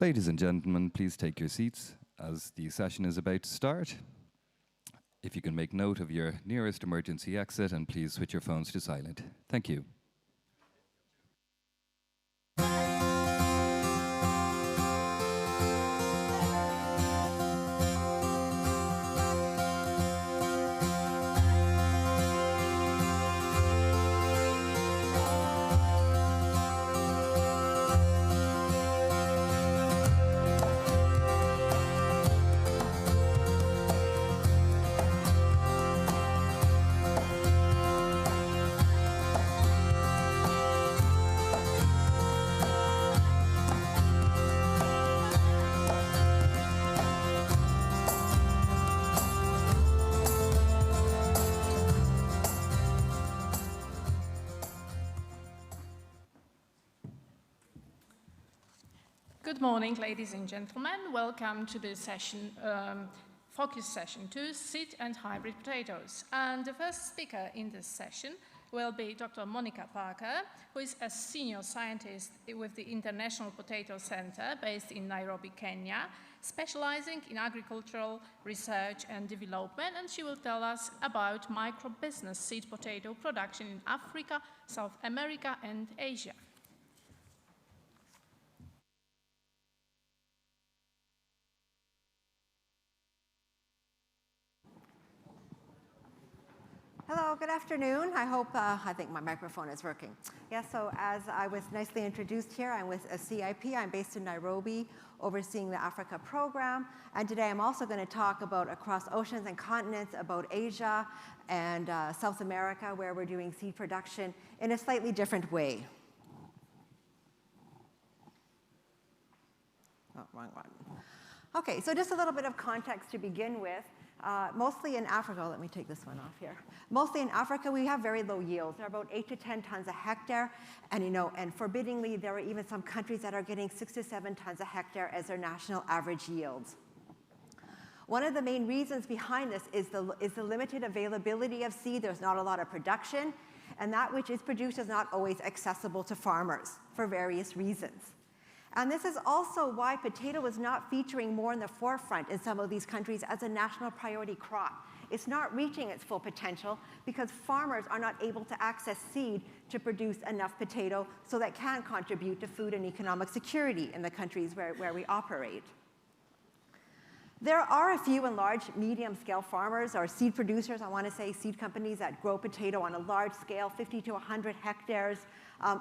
Ladies and gentlemen, please take your seats as the session is about to start. If you can make note of your nearest emergency exit and please switch your phones to silent. Thank you. Good morning, ladies and gentlemen. Welcome to the session, focus session 2, seed and hybrid potatoes. And the first speaker in this session will be Dr. Monica Parker, who is a senior scientist with the International Potato Center based in Nairobi, Kenya, specializing in agricultural research and development, and she will tell us about micro-business seed potato production in Africa, South America, and Asia. Hello, good afternoon. I think my microphone is working. Yes, so as I was nicely introduced here, I'm with a CIP. I'm based in Nairobi, overseeing the Africa program. And today I'm also going to talk about across oceans and continents, about Asia and South America, where we're doing seed production in a slightly different way. Oh, wrong one. Okay, so just a little bit of context to begin with. Mostly in Africa, let me take this one off here. Mostly in Africa, we have very low yields. They're about 8 to 10 tons a hectare. And, and forbiddingly, there are even some countries that are getting 6 to 7 tons a hectare as their national average yields. One of the main reasons behind this is the limited availability of seed. There's not a lot of production. And that which is produced is not always accessible to farmers for various reasons. And this is also why potato is not featuring more in the forefront in some of these countries as a national priority crop. It's not reaching its full potential because farmers are not able to access seed to produce enough potato so that can contribute to food and economic security in the countries where we operate. There are a few and large medium-scale farmers or seed producers, I want to say seed companies that grow potato on a large scale, 50 to 100 hectares,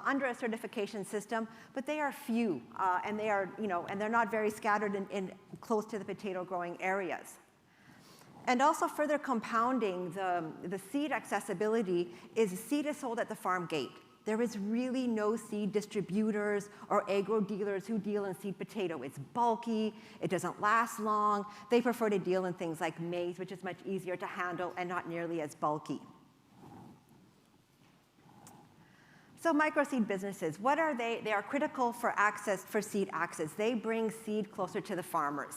under a certification system, but they are few, and they are, and they're not very scattered in close to the potato growing areas. And also further compounding the seed accessibility is seed is sold at the farm gate. There is really no seed distributors or agro dealers who deal in seed potato. It's bulky, it doesn't last long. They prefer to deal in things like maize, which is much easier to handle and not nearly as bulky. So microseed businesses, what are they? They are critical for seed access. They bring seed closer to the farmers.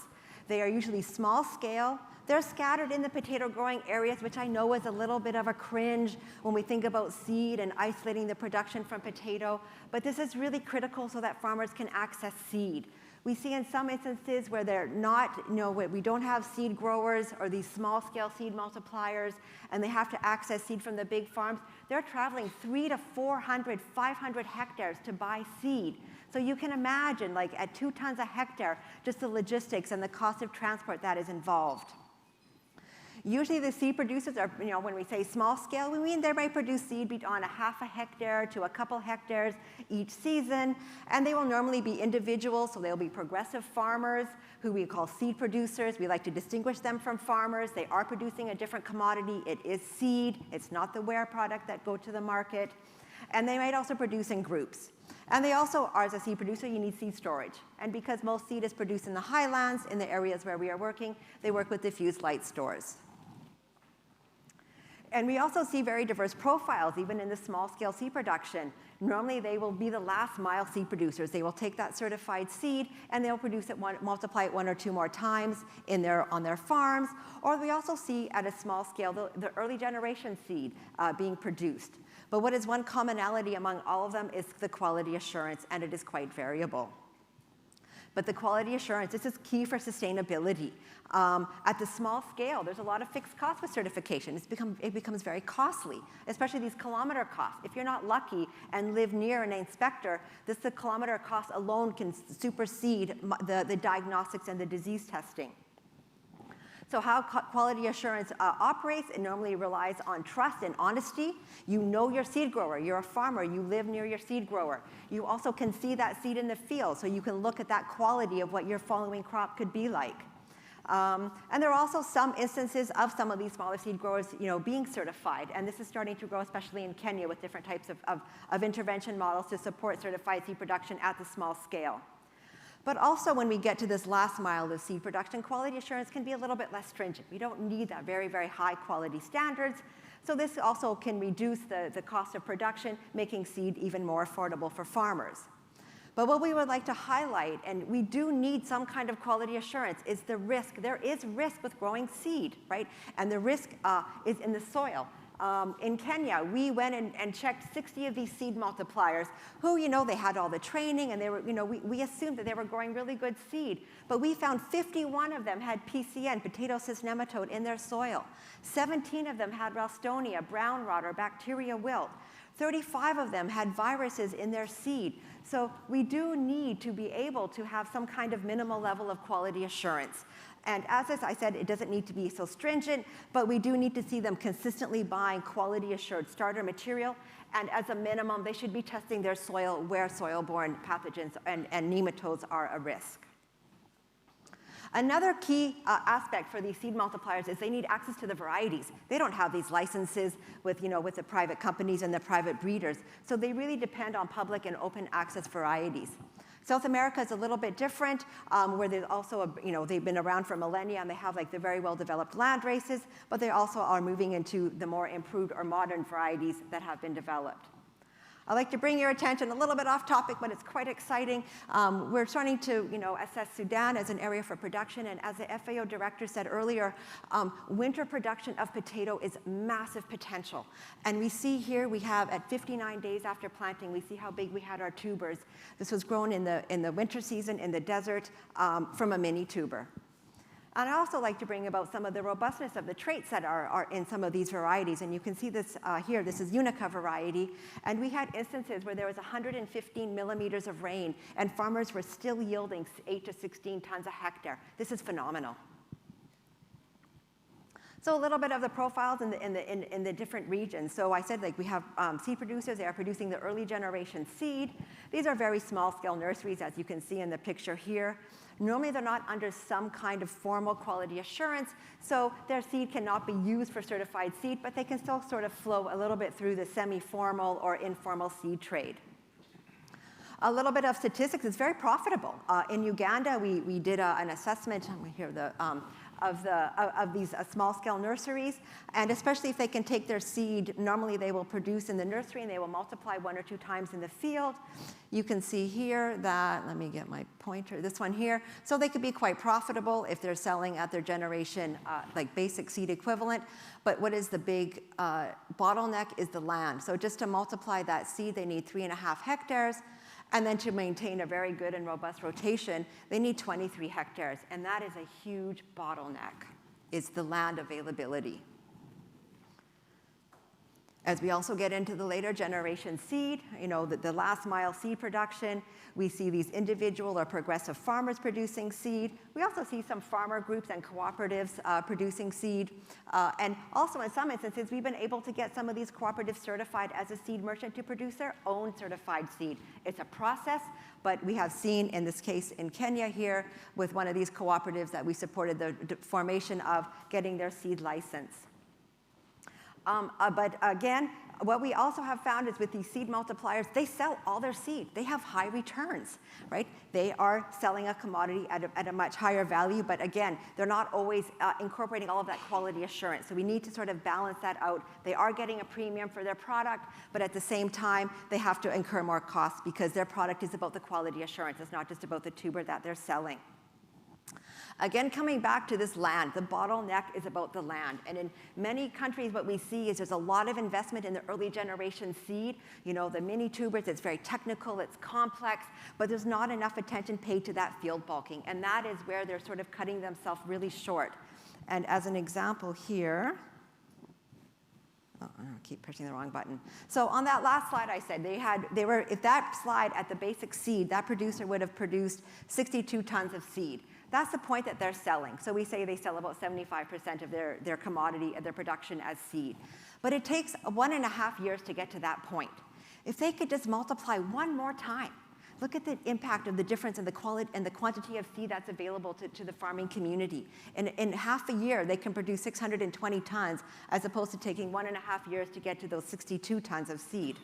They are usually small scale. They're scattered in the potato growing areas, which I know is a little bit of a cringe when we think about seed and isolating the production from potato, but this is really critical so that farmers can access seed. We see in some instances where they're not, we don't have seed growers or these small scale seed multipliers, and they have to access seed from the big farms. They're traveling 300 to 400, 500 hectares to buy seed. So you can imagine, like at 2 tons a hectare, just the logistics and the cost of transport that is involved. Usually the seed producers are, when we say small scale, we mean they might produce seed on a half a hectare to a couple hectares each season, and they will normally be individuals, so they'll be progressive farmers who we call seed producers. We like to distinguish them from farmers. They are producing a different commodity. It is seed. It's not the ware product that go to the market. And they might also produce in groups. And they also, as a seed producer, you need seed storage. And because most seed is produced in the highlands, in the areas where we are working, they work with diffuse light stores. And we also see very diverse profiles, even in the small-scale seed production. Normally, they will be the last-mile seed producers. They will take that certified seed, and they'll produce it, multiply it 1 or 2 more times on their farms. Or we also see, at a small scale, the early generation seed being produced. But what is one commonality among all of them is the quality assurance, and it is quite variable. But the quality assurance, this is key for sustainability. At the small scale, there's a lot of fixed costs with certification. It becomes very costly, especially these kilometer costs. If you're not lucky and live near an inspector, the kilometer cost alone can supersede the diagnostics and the disease testing. So how quality assurance operates, it normally relies on trust and honesty. You know your seed grower. You're a farmer. You live near your seed grower. You also can see that seed in the field, so you can look at that quality of what your following crop could be like. And there are also some instances of some of these smaller seed growers, being certified. And this is starting to grow, especially in Kenya, with different types of intervention models to support certified seed production at the small scale. But also when we get to this last mile of seed production, quality assurance can be a little bit less stringent. We don't need that very, very high quality standards. So this also can reduce the cost of production, making seed even more affordable for farmers. But what we would like to highlight, and we do need some kind of quality assurance, is the risk. There is risk with growing seed, right? And the risk is in the soil. In Kenya, we went and checked 60 of these seed multipliers who, they had all the training, and they were, we assumed that they were growing really good seed. But we found 51 of them had PCN, potato cyst nematode, in their soil. 17 of them had Ralstonia, brown rot, or bacteria wilt. 35 of them had viruses in their seed. So we do need to be able to have some kind of minimal level of quality assurance. And as I said, it doesn't need to be so stringent, but we do need to see them consistently buying quality assured starter material. And as a minimum, they should be testing their soil where soil-borne pathogens and nematodes are a risk. Another key aspect for these seed multipliers is they need access to the varieties. They don't have these licenses with the private companies and the private breeders. So they really depend on public and open access varieties. South America is a little bit different, where there's also, they've been around for millennia, and they have the very well-developed land races, but they also are moving into the more improved or modern varieties that have been developed. I'd like to bring your attention a little bit off topic, but it's quite exciting. We're starting to assess Sudan as an area for production, and as the FAO director said earlier, winter production of potato is massive potential. And we see here, we have at 59 days after planting, we see how big we had our tubers. This was grown in the winter season in the desert from a mini tuber. And I also like to bring about some of the robustness of the traits that are in some of these varieties. And you can see this here. This is Unica variety. And we had instances where there was 115 millimeters of rain, and farmers were still yielding 8 to 16 tons a hectare. This is phenomenal. So a little bit of the profiles in the different regions. So I said we have seed producers. They are producing the early generation seed. These are very small scale nurseries, as you can see in the picture here. Normally they're not under some kind of formal quality assurance, so their seed cannot be used for certified seed, but they can still sort of flow a little bit through the semi-formal or informal seed trade. A little bit of statistics, it's very profitable. In Uganda, we did an assessment, I'm here of these small-scale nurseries, and especially if they can take their seed, normally they will produce in the nursery and they will multiply 1 or 2 times in the field. You can see here that, let me get my pointer, this one here. So they could be quite profitable if they're selling at their generation, basic seed equivalent. But what is the big bottleneck is the land. So just to multiply that seed, they need 3.5 hectares. And then to maintain a very good and robust rotation, they need 23 hectares. And that is a huge bottleneck, is the land availability. As we also get into the later generation seed, the last mile seed production, we see these individual or progressive farmers producing seed. We also see some farmer groups and cooperatives producing seed. And also in some instances, we've been able to get some of these cooperatives certified as a seed merchant to produce their own certified seed. It's a process, but we have seen in this case in Kenya here with one of these cooperatives that we supported the formation of getting their seed license. But again, what we also have found is with these seed multipliers, they sell all their seed. They have high returns, right? They are selling a commodity at a much higher value, but again, they're not always incorporating all of that quality assurance. So we need to sort of balance that out. They are getting a premium for their product, but at the same time, they have to incur more costs because their product is about the quality assurance. It's not just about the tuber that they're selling. Again, coming back to this land, the bottleneck is about the land. And in many countries, what we see is there's a lot of investment in the early generation seed. You know, the mini tubers, it's very technical, it's complex, but there's not enough attention paid to that field bulking. And that is where they're sort of cutting themselves really short. And as an example here, oh, I keep pushing the wrong button. So on that last slide I said, if that slide at the basic seed, that producer would have produced 62 tons of seed. That's the point that they're selling. So we say they sell about 75% of their commodity, of their production as seed. But it takes 1.5 years to get to that point. If they could just multiply one more time, look at the impact of the difference in the quality and the quantity of seed that's available to the farming community. In half a year, they can produce 620 tons, as opposed to taking 1.5 years to get to those 62 tons of seed.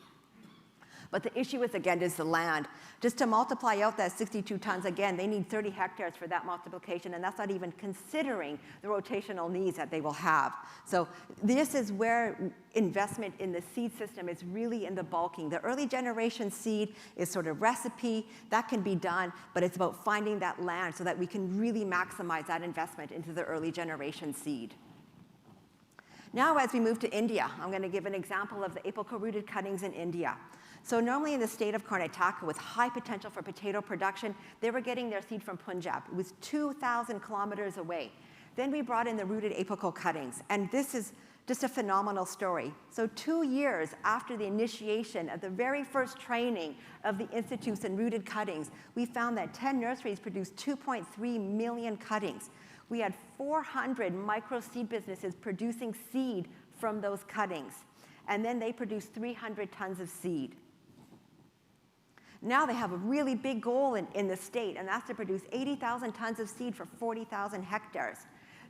But the issue is, again, is the land. Just to multiply out that 62 tons, again, they need 30 hectares for that multiplication, and that's not even considering the rotational needs that they will have. So this is where investment in the seed system is really in the bulking. The early generation seed is sort of recipe. That can be done, but it's about finding that land so that we can really maximize that investment into the early generation seed. Now, as we move to India, I'm going to give an example of the apical-rooted cuttings in India. So normally in the state of Karnataka, with high potential for potato production, they were getting their seed from Punjab. It was 2,000 kilometers away. Then we brought in the rooted apical cuttings, and this is just a phenomenal story. So 2 years after the initiation of the very first training of the institutes in rooted cuttings, we found that 10 nurseries produced 2.3 million cuttings. We had 400 micro seed businesses producing seed from those cuttings, and then they produced 300 tons of seed. Now they have a really big goal in the state, and that's to produce 80,000 tons of seed for 40,000 hectares.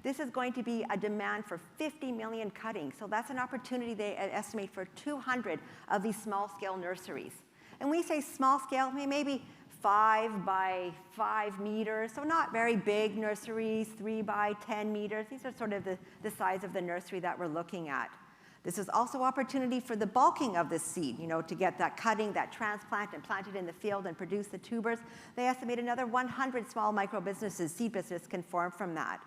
This is going to be a demand for 50 million cuttings. So that's an opportunity they estimate for 200 of these small-scale nurseries. And we say small scale, maybe 5 by 5 meters, so not very big nurseries, 3 by 10 meters. These are sort of the size of the nursery that we're looking at. This is also opportunity for the bulking of this seed, you know, to get that cutting, that transplant, and plant it in the field and produce the tubers. They estimate another 100 small micro businesses, seed businesses, can form from that.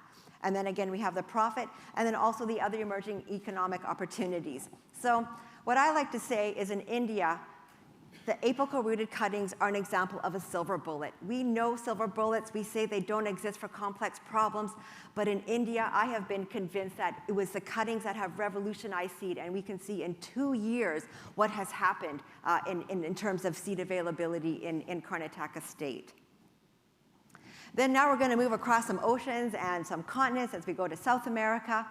And then again, we have the profit, and then also the other emerging economic opportunities. So what I like to say is in India, the apical-rooted cuttings are an example of a silver bullet. We know silver bullets. We say they don't exist for complex problems. But in India, I have been convinced that it was the cuttings that have revolutionized seed. And we can see in 2 years what has happened in terms of seed availability in Karnataka state. Then now we're going to move across some oceans and some continents as we go to South America.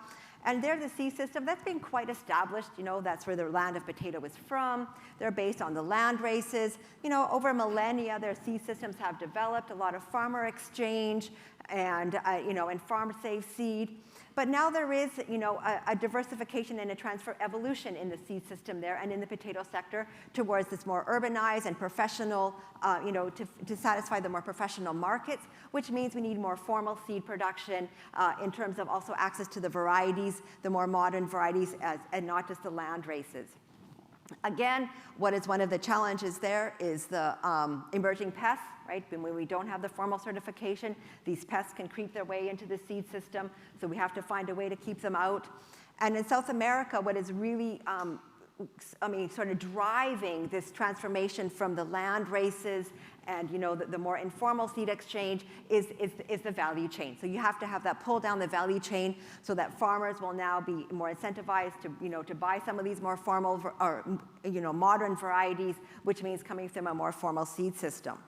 And there, the seed system, that's been quite established. You know, that's where the land of potato is from. They're based on the land races. You know, over millennia, their seed systems have developed, a lot of farmer exchange and, you know, and farm-safe seed. But now there is, you know, a diversification and a transfer evolution in the seed system there and in the potato sector towards this more urbanized and professional, you know, to satisfy the more professional markets, which means we need more formal seed production in terms of also access to the varieties, the more modern varieties, and not just the land races. Again, what is one of the challenges there is the emerging pests, right? When we don't have the formal certification, these pests can creep their way into the seed system, so we have to find a way to keep them out. And in South America, what is really, sort of driving this transformation from the land races and, you know, the more informal seed exchange is the value chain. So you have to have that pull down the value chain so that farmers will now be more incentivized to, you know, to buy some of these more formal or, you know, modern varieties, which means coming from a more formal seed system.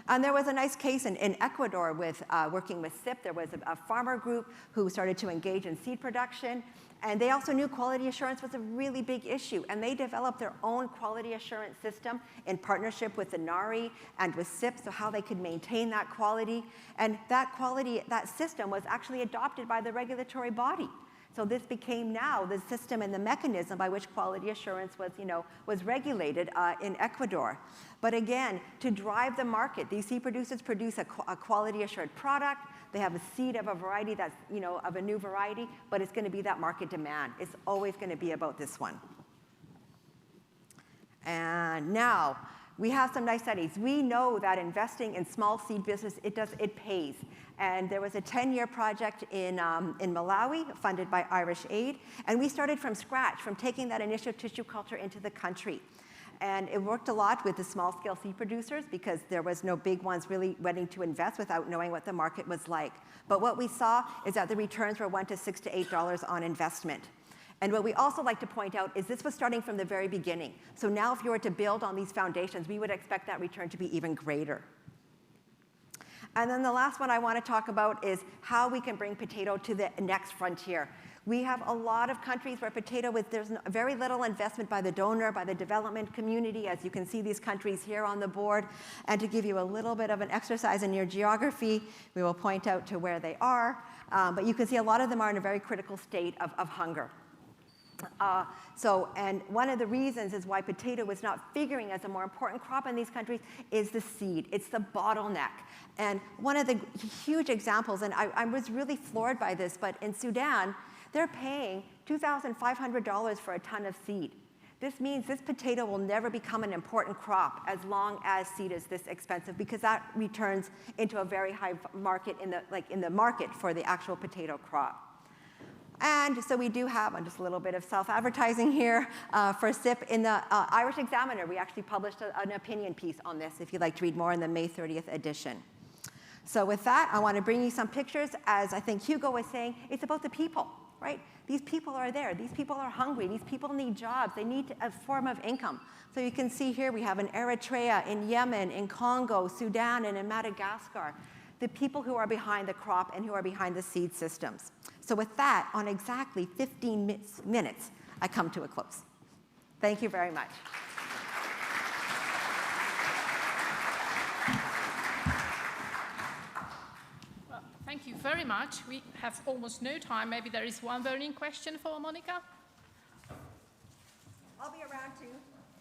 And there was a nice case in Ecuador with working with CIP. There was a farmer group who started to engage in seed production. And they also knew quality assurance was a really big issue. And they developed their own quality assurance system in partnership with the NARI and with CIP, so how they could maintain that quality. And that quality, that system was actually adopted by the regulatory body. So this became now the system and the mechanism by which quality assurance was, you know, was regulated in Ecuador. But again, to drive the market, these seed producers produce a quality assured product. They have a seed of a variety that's, you know, of a new variety, but it's going to be that market demand. It's always going to be about this one. And now, We have some nice studies. We know that investing in small seed business, it pays. And there was a 10-year project in Malawi funded by Irish Aid. And we started from scratch, from taking that initial tissue culture into the country. And it worked a lot with the small-scale seed producers because there was no big ones really ready to invest without knowing what the market was like. But what we saw is that the returns were $1 to $6 to $8 on investment. And what we also like to point out is this was starting from the very beginning. So now if you were to build on these foundations, we would expect that return to be even greater. And then the last one I want to talk about is how we can bring potato to the next frontier. We have a lot of countries where there's very little investment by the donor, by the development community, as you can see these countries here on the board. And to give you a little bit of an exercise in your geography, we will point out to where they are. But you can see a lot of them are in a very critical state of hunger. And one of the reasons is why potato is not figuring as a more important crop in these countries is the seed. It's the bottleneck. And one of the huge examples, and I was really floored by this, but in Sudan, they're paying $2,500 for a ton of seed. This means this potato will never become an important crop as long as seed is this expensive, because that returns into a very high market in the market for the actual potato crop. And so we do have just a little bit of self-advertising here for SIP. In the Irish Examiner, we actually published an opinion piece on this, if you'd like to read more in the May 30th edition. So with that, I want to bring you some pictures. As I think Hugo was saying, it's about the people, right? These people are there. These people are hungry. These people need jobs. They need a form of income. So you can see here we have in Eritrea, in Yemen, in Congo, Sudan, and in Madagascar, the people who are behind the crop and who are behind the seed systems. So with that, on exactly 15 minutes, I come to a close. Thank you very much. Well, thank you very much. We have almost no time. Maybe there is one burning question for Monica. I'll be around too.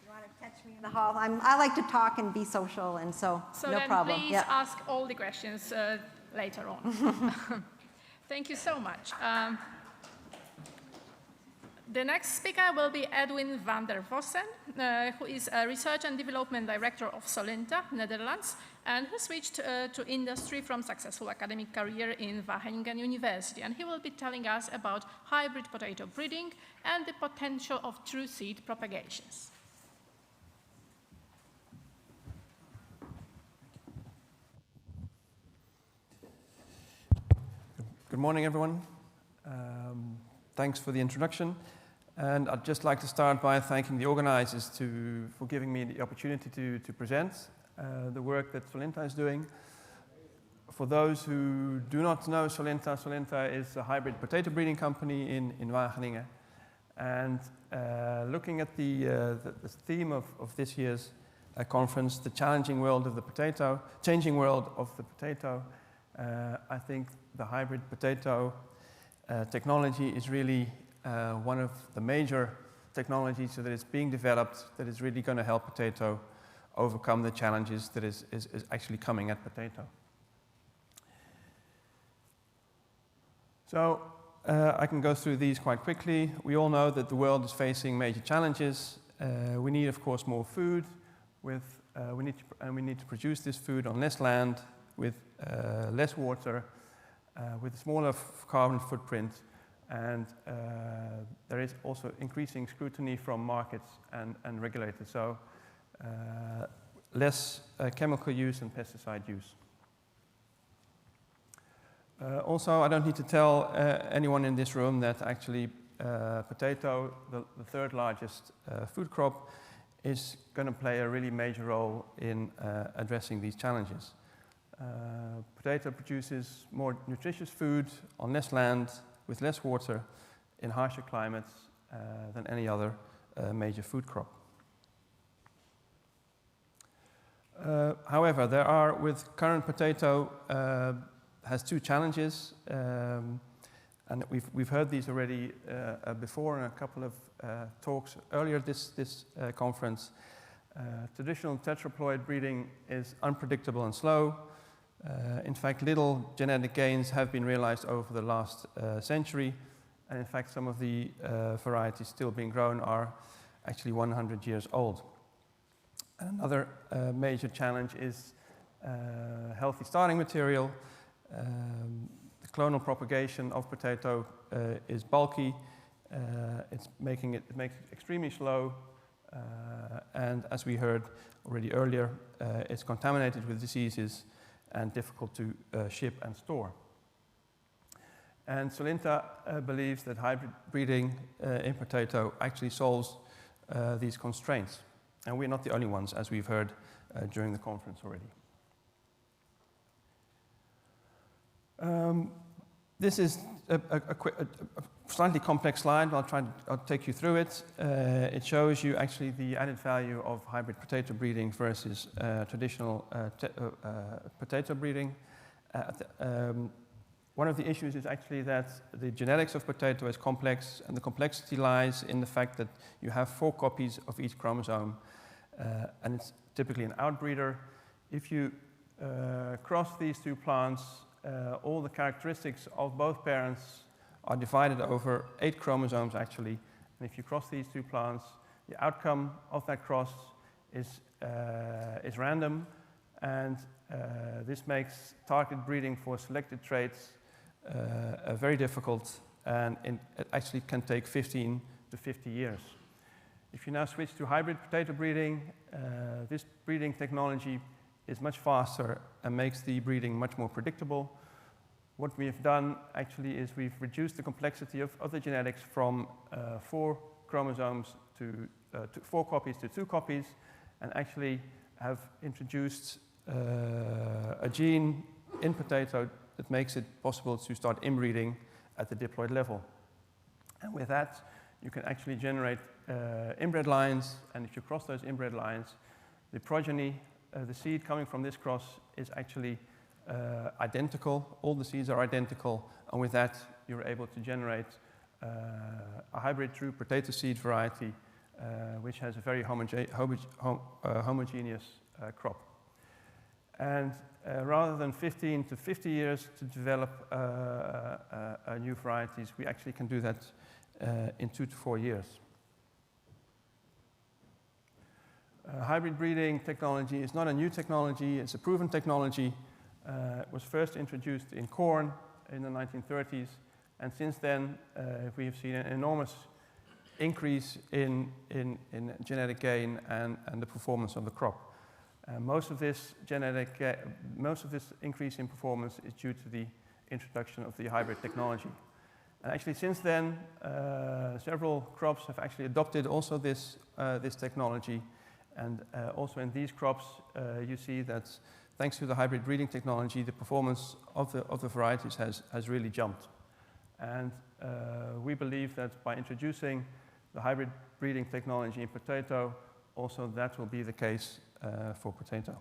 You want to catch me in the hall? I like to talk and be social, and so no problem. Please ask all the questions later on. Thank you so much. The next speaker will be Edwin van der Vossen, who is a Research and Development Director of Solinta, Netherlands, and who switched to industry from successful academic career in Wageningen University. And he will be telling us about hybrid potato breeding and the potential of true seed propagations. Good morning, everyone. Thanks for the introduction. And I'd just like to start by thanking the organizers for giving me the opportunity to present the work that Solinta is doing. For those who do not know Solinta, Solinta is a hybrid potato breeding company in Wageningen. And looking at the theme of this year's conference, the challenging world of the potato, changing world of the potato, I think the hybrid potato technology is really one of the major technologies that is being developed that is really going to help potato overcome the challenges that is actually coming at potato. So I can go through these quite quickly. We all know that the world is facing major challenges. We need, of course, more food. We need to produce this food on less land, with less water, with a smaller carbon footprint, and there is also increasing scrutiny from markets and regulators, so less chemical use and pesticide use. Also, I don't need to tell anyone in this room that actually potato, the third largest food crop, is going to play a really major role in addressing these challenges. Potato produces more nutritious food on less land, with less water, in harsher climates than any other major food crop. However, with current potato, has two challenges, and we've heard these already before in a couple of talks earlier this conference. Traditional tetraploid breeding is unpredictable and slow. In fact, little genetic gains have been realized over the last century, and in fact, some of the varieties still being grown are actually 100 years old. And another major challenge is healthy starting material. The clonal propagation of potato is bulky. It makes it extremely slow. And as we heard already earlier, it's contaminated with diseases and difficult to ship and store. And Solinta believes that hybrid breeding in potato actually solves these constraints. And we're not the only ones, as we've heard during the conference already. This is a slightly complex slide. I'll take you through it. It shows you actually the added value of hybrid potato breeding versus traditional potato breeding. One of the issues is actually that the genetics of potato is complex, and the complexity lies in the fact that you have 4 copies of each chromosome, and it's typically an outbreeder. If you cross these 2 plants, all the characteristics of both parents are divided over 8 chromosomes actually. And if you cross these 2 plants, the outcome of that cross is random, and this makes target breeding for selected traits very difficult, and it actually can take 15 to 50 years. If you now switch to hybrid potato breeding, this breeding technology is much faster and makes the breeding much more predictable. What we have done actually is we've reduced the complexity of the genetics from 4 chromosomes to 4 copies to 2 copies, and actually have introduced a gene in potato that makes it possible to start inbreeding at the diploid level. And with that, you can actually generate inbred lines, and if you cross those inbred lines, the progeny, the seed coming from this cross is actually identical. All the seeds are identical, and with that, you're able to generate a hybrid true potato seed variety, which has a very homogeneous crop. And rather than 15 to 50 years to develop new varieties, we actually can do that in 2 to 4 years. Hybrid breeding technology is not a new technology, it's a proven technology. It was first introduced in corn in the 1930s, and since then we have seen an enormous increase in genetic gain and the performance of the crop. Most of this increase in performance is due to the introduction of the hybrid technology. And actually since then, several crops have actually adopted also this technology. And also in these crops, you see that thanks to the hybrid breeding technology, the performance of the varieties has really jumped. And we believe that by introducing the hybrid breeding technology in potato, also that will be the case for potato.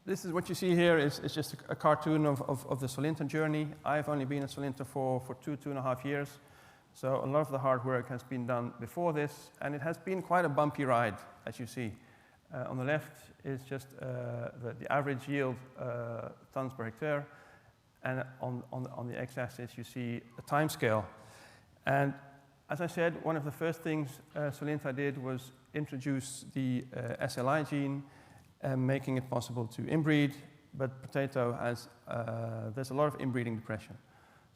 This is what you see here is just a cartoon of the Solinta journey. I've only been at Solinta for 2.5 years. So a lot of the hard work has been done before this, and it has been quite a bumpy ride, as you see. On the left is just the average yield tons per hectare, and on the x-axis you see a time scale. And as I said, one of the first things Solinta did was introduce the SLI gene, making it possible to inbreed, but potato has, there's a lot of inbreeding depression.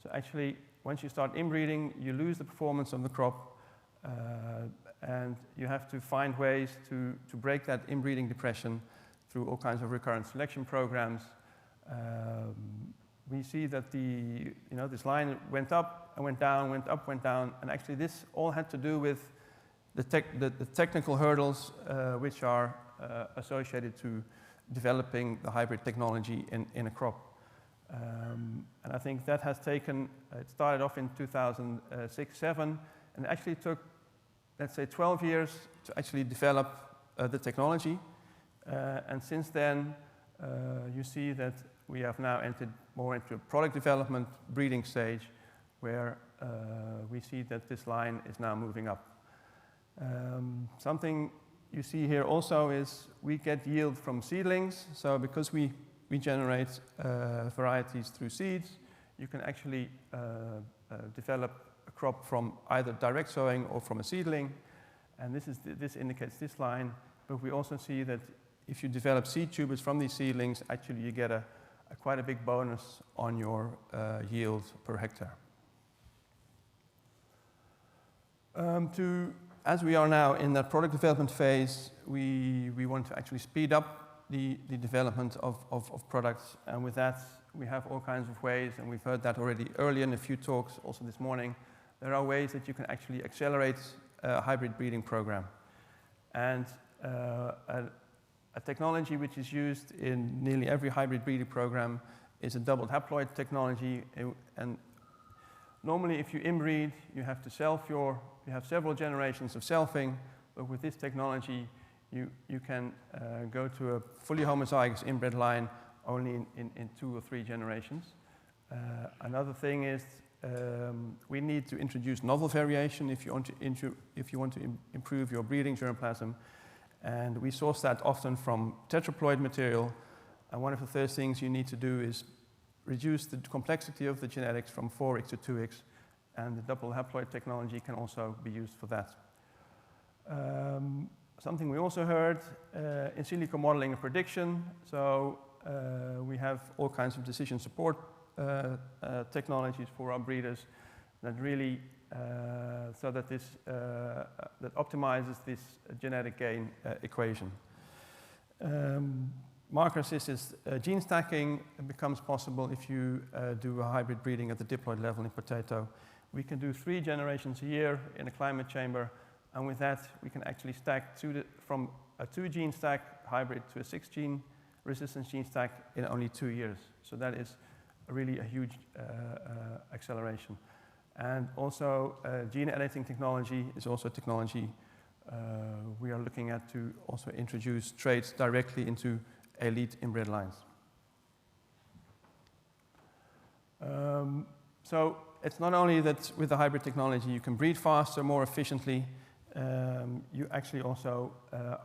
So actually, once you start inbreeding, you lose the performance of the crop, and you have to find ways to break that inbreeding depression through all kinds of recurrent selection programs. We see that this line went up and went down, went up, went down, and actually this all had to do with the technical hurdles which are associated to developing the hybrid technology in a crop. And I think that has taken, it started off in 2006-07, and it actually took, let's say, 12 years to actually develop the technology. And since then, you see that we have now entered more into a product development breeding stage, where we see that this line is now moving up. Something you see here also is we get yield from seedlings. So because we generate varieties through seeds, you can actually develop a crop from either direct sowing or from a seedling. And this indicates this line, but we also see that if you develop seed tubers from these seedlings, actually you get quite a big bonus on your yield per hectare. As we are now in that product development phase, we want to actually speed up the development of products, and with that we have all kinds of ways, and we've heard that already earlier in a few talks also this morning. There are ways that you can actually accelerate a hybrid breeding program. And a technology which is used in nearly every hybrid breeding program is a double haploid technology. And normally if you inbreed, you have to you have several generations of selfing, but with this technology, you can go to a fully homozygous inbred line only in 2 or 3 generations. Another thing is we need to introduce novel variation if you want to improve your breeding germplasm. And we source that often from tetraploid material. And one of the first things you need to do is reduce the complexity of the genetics from 4x to 2x. And the double haploid technology can also be used for that. Something we also heard, in silico modeling and prediction. So we have all kinds of decision support technologies for our breeders that really so that that optimizes this genetic gain equation. Marker-assisted gene stacking becomes possible if you do a hybrid breeding at the diploid level in potato. We can do 3 generations a year in a climate chamber, and with that we can actually stack from a 2-gene stack hybrid to a 6-gene resistance gene stack in only 2 years. So that is really a huge acceleration. And also gene editing technology is also technology we are looking at to also introduce traits directly into elite inbred lines. So it's not only that with the hybrid technology you can breed faster, more efficiently, you actually also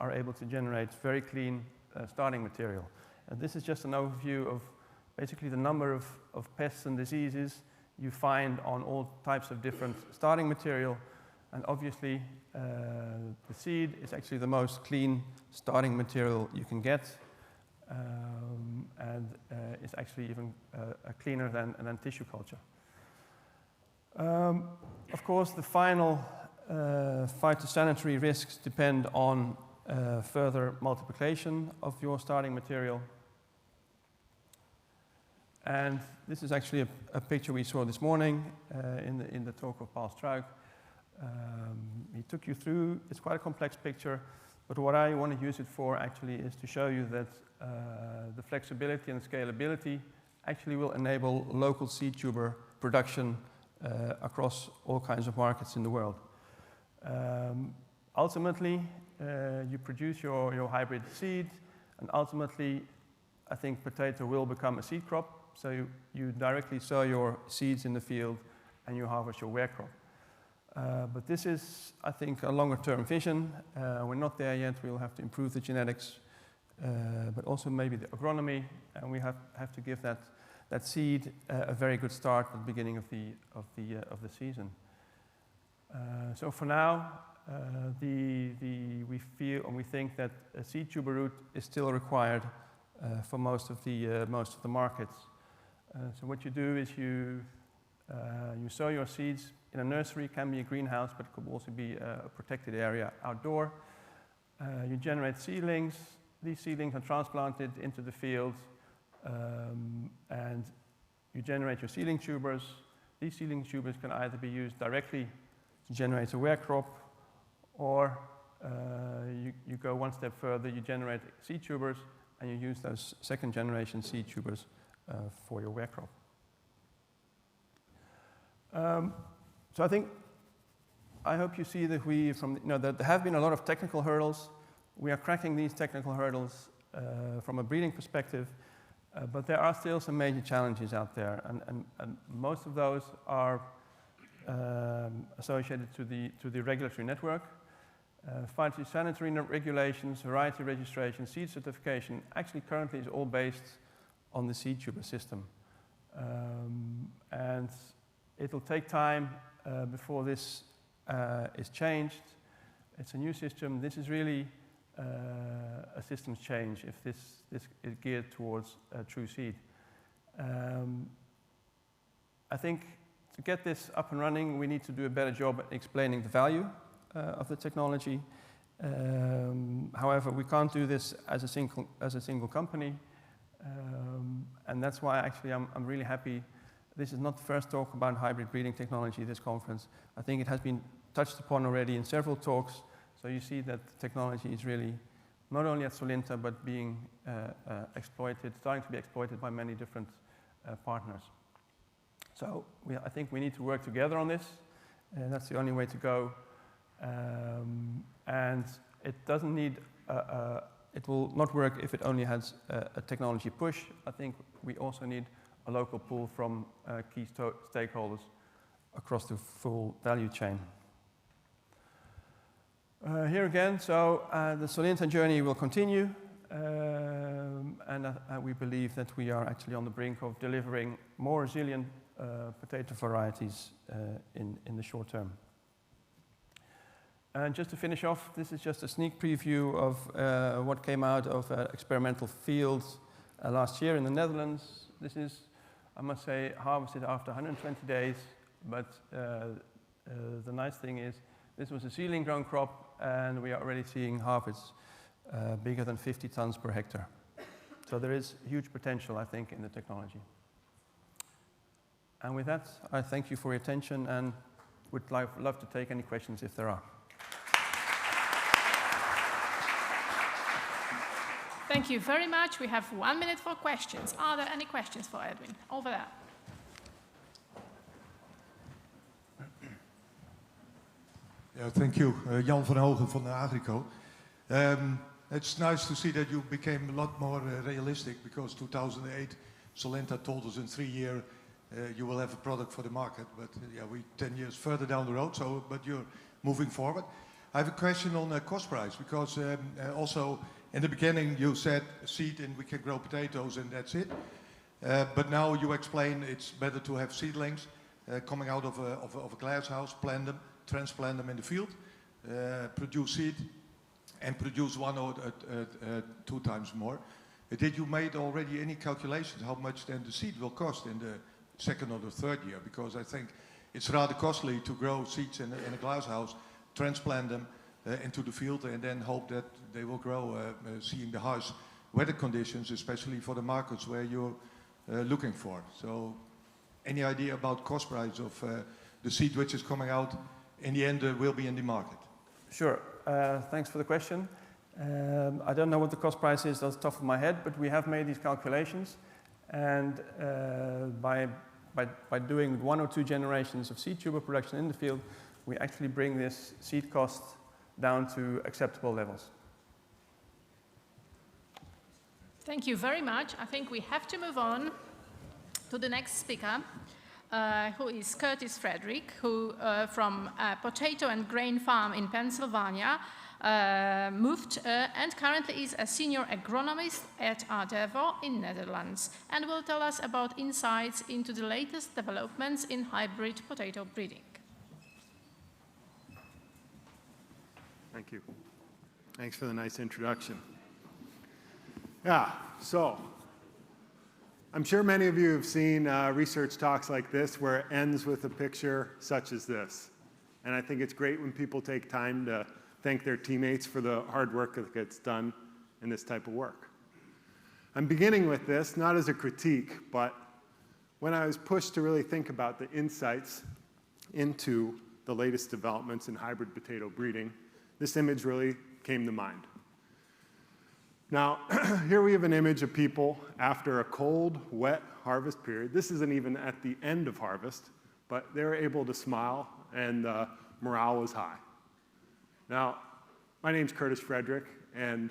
are able to generate very clean starting material. And this is just an overview of basically the number of pests and diseases you find on all types of different starting material. And obviously, the seed is actually the most clean starting material you can get, and is actually even cleaner than tissue culture. Of course, the final phytosanitary risks depend on further multiplication of your starting material. And this is actually a picture we saw this morning in the talk of Paul Struik. He took you through, it's quite a complex picture, but what I want to use it for actually is to show you that the flexibility and scalability actually will enable local seed tuber production across all kinds of markets in the world. Ultimately, you produce your hybrid seed, and ultimately, I think potato will become a seed crop. So you directly sow your seeds in the field and you harvest your ware crop. But this is, I think, a longer-term vision. We're not there yet. We'll have to improve the genetics, but also maybe the agronomy, and we have to give that seed a very good start at the beginning of the season. So for now, we feel and we think that a seed tuber route is still required for most of the markets. So what you do is you sow your seeds in a nursery. It can be a greenhouse, but it could also be a protected area outdoor. You generate seedlings. These seedlings are transplanted into the field, and you generate your seedling tubers. These seedling tubers can either be used directly to generate a ware crop, or you go one step further. You generate seed tubers, and you use those 2nd-generation seed tubers for your ware crop. So I hope you see that that there have been a lot of technical hurdles. We are cracking these technical hurdles from a breeding perspective, but there are still some major challenges out there, and most of those are associated to the regulatory network. Phytosanitary regulations, variety registration, seed certification, actually currently is all based on the seed tuber system. And it'll take time before this is changed. It's a new system. This is really a systems change if this is geared towards true seed. I think to get this up and running, we need to do a better job at explaining the value of the technology. However, we can't do this as a single company, and that's why actually I'm really happy. This is not the first talk about hybrid breeding technology at this conference. I think it has been touched upon already in several talks, so you see that the technology is really not only at Solinta, but being starting to be exploited by many different partners. So I think we need to work together on this, and that's the only way to go. And it doesn't need, it will not work if it only has a technology push. I think we also need a local pull from key stakeholders across the full value chain. Here again, so the Solinta journey will continue, and we believe that we are actually on the brink of delivering more resilient potato varieties in the short term. And just to finish off, this is just a sneak preview of what came out of experimental fields last year in the Netherlands. This is, I must say, harvested after 120 days, but the nice thing is this was a seedling grown crop, and we are already seeing harvests bigger than 50 tons per hectare. So there is huge potential, I think, in the technology. And with that, I thank you for your attention and would love to take any questions if there are. Thank you very much. We have 1 minute for questions. Are there any questions for Edwin? Over there. Yeah, thank you. Jan van Hogen from the Agrico. It's nice to see that you became a lot more realistic, because 2008, Solinta told us in 3 years you will have a product for the market. But yeah, we're 10 years further down the road, so, but you're moving forward. I have a question on cost price, because also in the beginning you said seed and we can grow potatoes and that's it. But now you explain it's better to have seedlings coming out of a glass house, plant them, transplant them in the field, produce seed, and produce 1 or 2 times more. Did you make already any calculations how much then the seed will cost in the 2nd or the 3rd year? Because I think it's rather costly to grow seeds in a glass house, transplant them into the field, and then hope that they will grow, seeing the harsh weather conditions, especially for the markets where you're looking for. So any idea about cost price of the seed which is coming out in the end will be in the market? Sure. Thanks for the question. I don't know what the cost price is off the top of my head, but we have made these calculations, and by doing 1 or 2 generations of seed tuber production in the field, we actually bring this seed cost down to acceptable levels. Thank you very much. I think we have to move on to the next speaker, who is Curtis Frederick, who from a potato and grain farm in Pennsylvania moved and currently is a senior agronomist at Ardevo in Netherlands, and will tell us about insights into the latest developments in hybrid potato breeding. Thank you. Thanks for the nice introduction. Yeah, so I'm sure many of you have seen research talks like this where it ends with a picture such as this. And I think it's great when people take time to thank their teammates for the hard work that gets done in this type of work. I'm beginning with this not as a critique, but when I was pushed to really think about the insights into the latest developments in hybrid potato breeding, this image really came to mind. Now, here we have an image of people after a cold, wet harvest period. This isn't even at the end of harvest, but they're able to smile, and morale was high. Now, my name's Curtis Frederick, and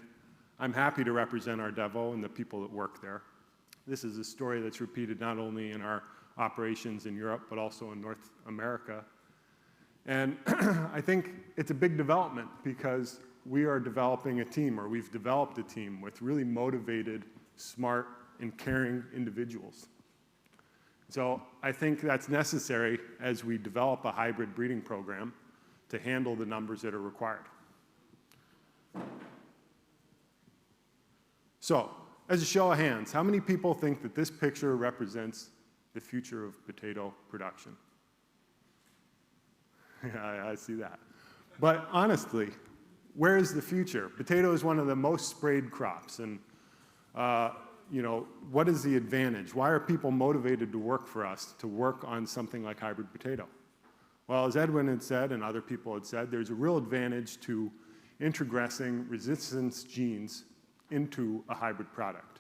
I'm happy to represent Ardevo and the people that work there. This is a story that's repeated not only in our operations in Europe, but also in North America. And I think it's a big development, because we are developing a team, or we've developed a team with really motivated, smart, and caring individuals. So I think that's necessary as we develop a hybrid breeding program to handle the numbers that are required. So, as a show of hands, how many people think that this picture represents the future of potato production? Yeah, I see that. But honestly, where is the future? Potato is one of the most sprayed crops, and you know, what is the advantage? Why are people motivated to work for us, to work on something like hybrid potato? Well, as Edwin had said, and other people had said, there's a real advantage to introgressing resistance genes into a hybrid product.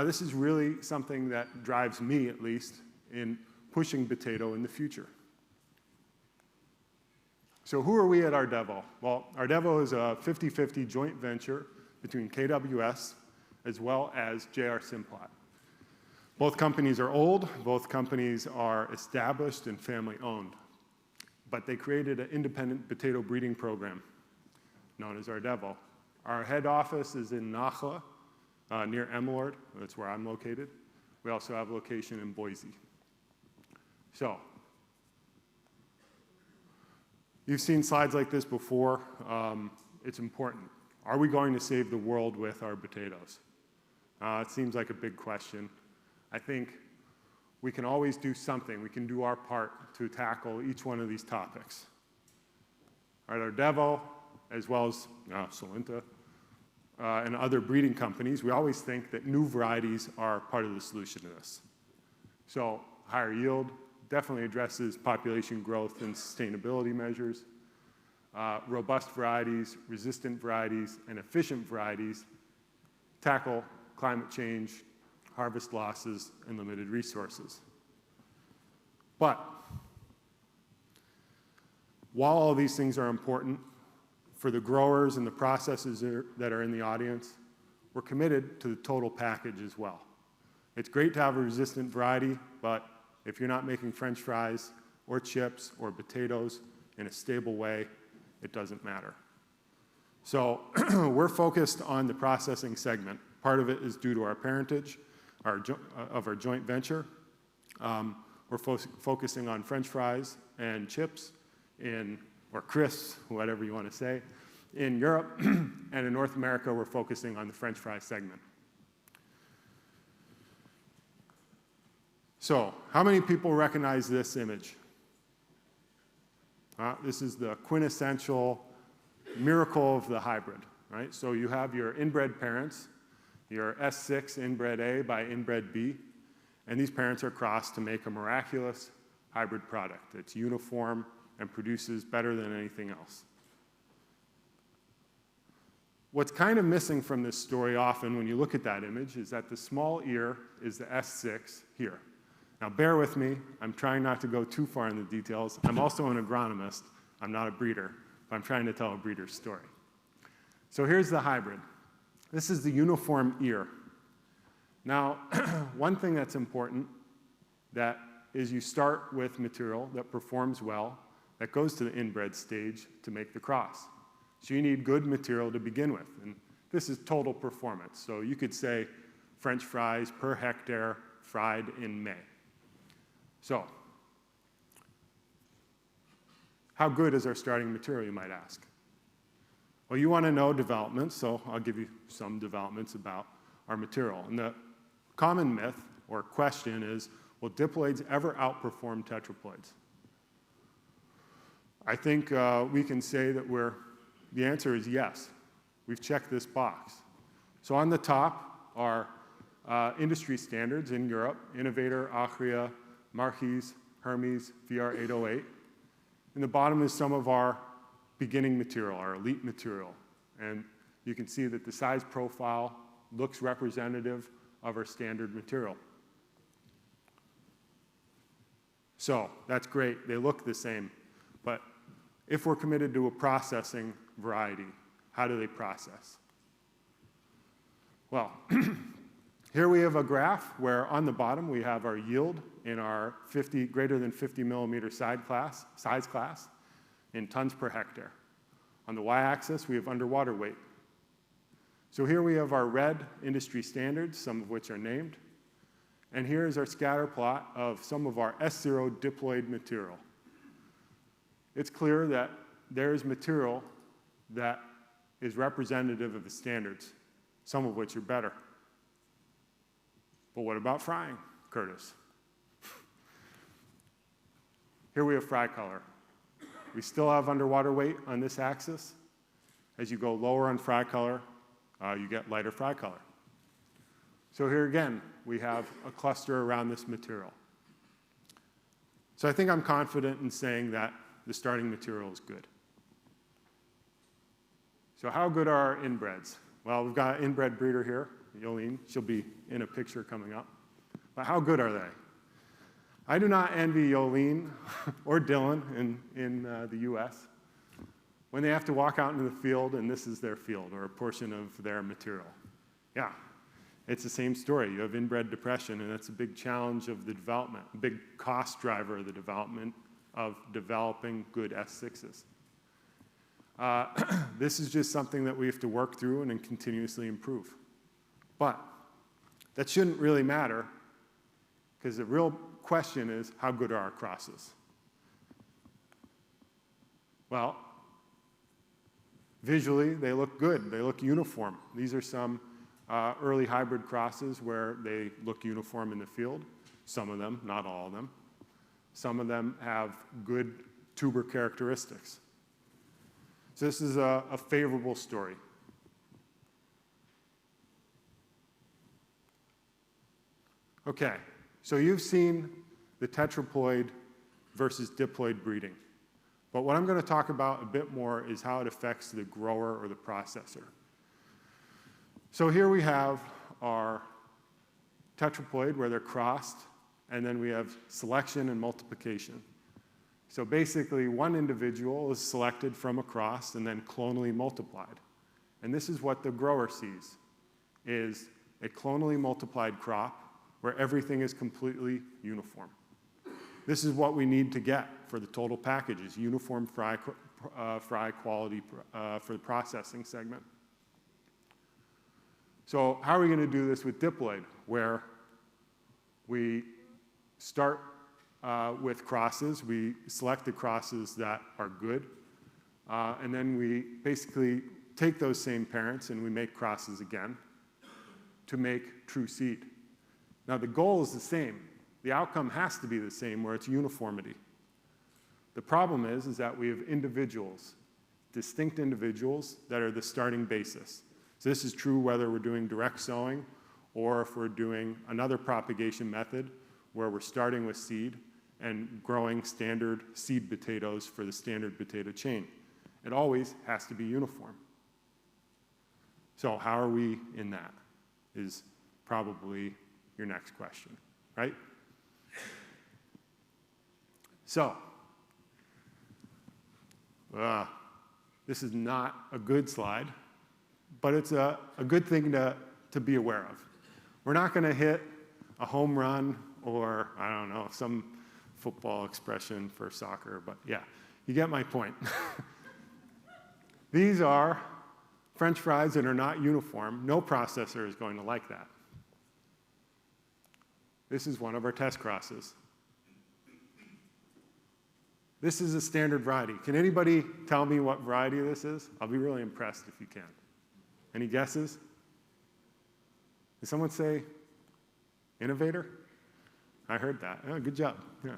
This is really something that drives me, at least, in pushing potato in the future. So who are we at Ardevo? Well, Ardevo is a 50-50 joint venture between KWS as well as JR Simplot. Both companies are old, both companies are established and family-owned, but they created an independent potato breeding program known as Ardevo. Our head office is in Nachla, near Emmeloord. That's where I'm located. We also have a location in Boise. So, you've seen slides like this before. It's important. Are we going to save the world with our potatoes? It seems like a big question. I think we can always do something. We can do our part to tackle each one of these topics. At Ardevo, as well as Solenta, and other breeding companies, we always think that new varieties are part of the solution to this. So higher yield definitely addresses population growth and sustainability measures. Robust varieties, resistant varieties, and efficient varieties tackle climate change, harvest losses, and limited resources. But while all these things are important, for the growers and the processors that are in the audience, we're committed to the total package as well. It's great to have a resistant variety, but if you're not making French fries or chips or potatoes in a stable way, it doesn't matter. So we're focused on the processing segment. Part of it is due to our parentage of our joint venture. We're focusing on French fries and chips or crisps, whatever you want to say, in Europe. And in North America, we're focusing on the French fry segment. So, how many people recognize this image? This is the quintessential miracle of the hybrid, right? So you have your inbred parents, your S6 inbred A by inbred B, and these parents are crossed to make a miraculous hybrid product. It's uniform and produces better than anything else. What's kind of missing from this story often when you look at that image is that the small ear is the S6 here. Now bear with me, I'm trying not to go too far in the details. I'm also an agronomist, I'm not a breeder, but I'm trying to tell a breeder's story. So here's the hybrid. This is the uniform ear. Now, one thing that's important that is you start with material that performs well, that goes to the inbred stage to make the cross. So you need good material to begin with, and this is total performance. So you could say French fries per hectare fried in May. So, how good is our starting material, you might ask? Well, you want to know developments, so I'll give you some developments about our material. And the common myth or question is, will diploids ever outperform tetraploids? I think we can say that the answer is yes. We've checked this box. So on the top are industry standards in Europe, Innovator, Achria, Marquis, Hermes, VR808. And the bottom is some of our beginning material, our elite material. And you can see that the size profile looks representative of our standard material. So that's great, they look the same. But if we're committed to a processing variety, how do they process? Well, here we have a graph where on the bottom we have our yield in our greater than 50 millimeter size class in tons per hectare. On the y-axis, we have underwater weight. So here we have our red industry standards, some of which are named. And here is our scatter plot of some of our S0 diploid material. It's clear that there is material that is representative of the standards, some of which are better. But what about frying, Curtis? Here we have fry color. We still have underwater weight on this axis. As you go lower on fry color, you get lighter fry color. So here again, we have a cluster around this material. So I think I'm confident in saying that the starting material is good. So how good are our inbreds? Well, we've got an inbred breeder here, Yolene. She'll be in a picture coming up. But how good are they? I do not envy Yolene or Dylan in the US when they have to walk out into the field and this is their field or a portion of their material. Yeah, it's the same story. You have inbred depression, and that's a big challenge of the development, a big cost driver of the development of developing good S6s. This is just something that we have to work through and then continuously improve. But that shouldn't really matter, because the real question is, how good are our crosses? Well, visually, they look good. They look uniform. These are some early hybrid crosses where they look uniform in the field. Some of them, not all of them. Some of them have good tuber characteristics. So this is a favorable story. Okay, so you've seen the tetraploid versus diploid breeding. But what I'm going to talk about a bit more is how it affects the grower or the processor. So here we have our tetraploid where they're crossed, and then we have selection and multiplication. So basically, one individual is selected from a cross and then clonally multiplied. And this is what the grower sees, is a clonally multiplied crop where everything is completely uniform. This is what we need to get for the total package, is uniform fry quality for the processing segment. So how are we going to do this with diploid, where we start with crosses, we select the crosses that are good, and then we basically take those same parents and we make crosses again to make true seed. Now the goal is the same. The outcome has to be the same, where it's uniformity. The problem is that we have individuals, distinct individuals that are the starting basis. So this is true whether we're doing direct sowing or if we're doing another propagation method where we're starting with seed and growing standard seed potatoes for the standard potato chain. It always has to be uniform. So how are we in that is probably your next question, right? So, this is not a good slide, but it's a good thing to be aware of. We're not going to hit a home run or, I don't know, some football expression for soccer, but yeah, you get my point. These are French fries that are not uniform. No processor is going to like that. This is one of our test crosses. This is a standard variety. Can anybody tell me what variety this is? I'll be really impressed if you can. Any guesses? Did someone say innovator? I heard that. Oh, good job. Yeah.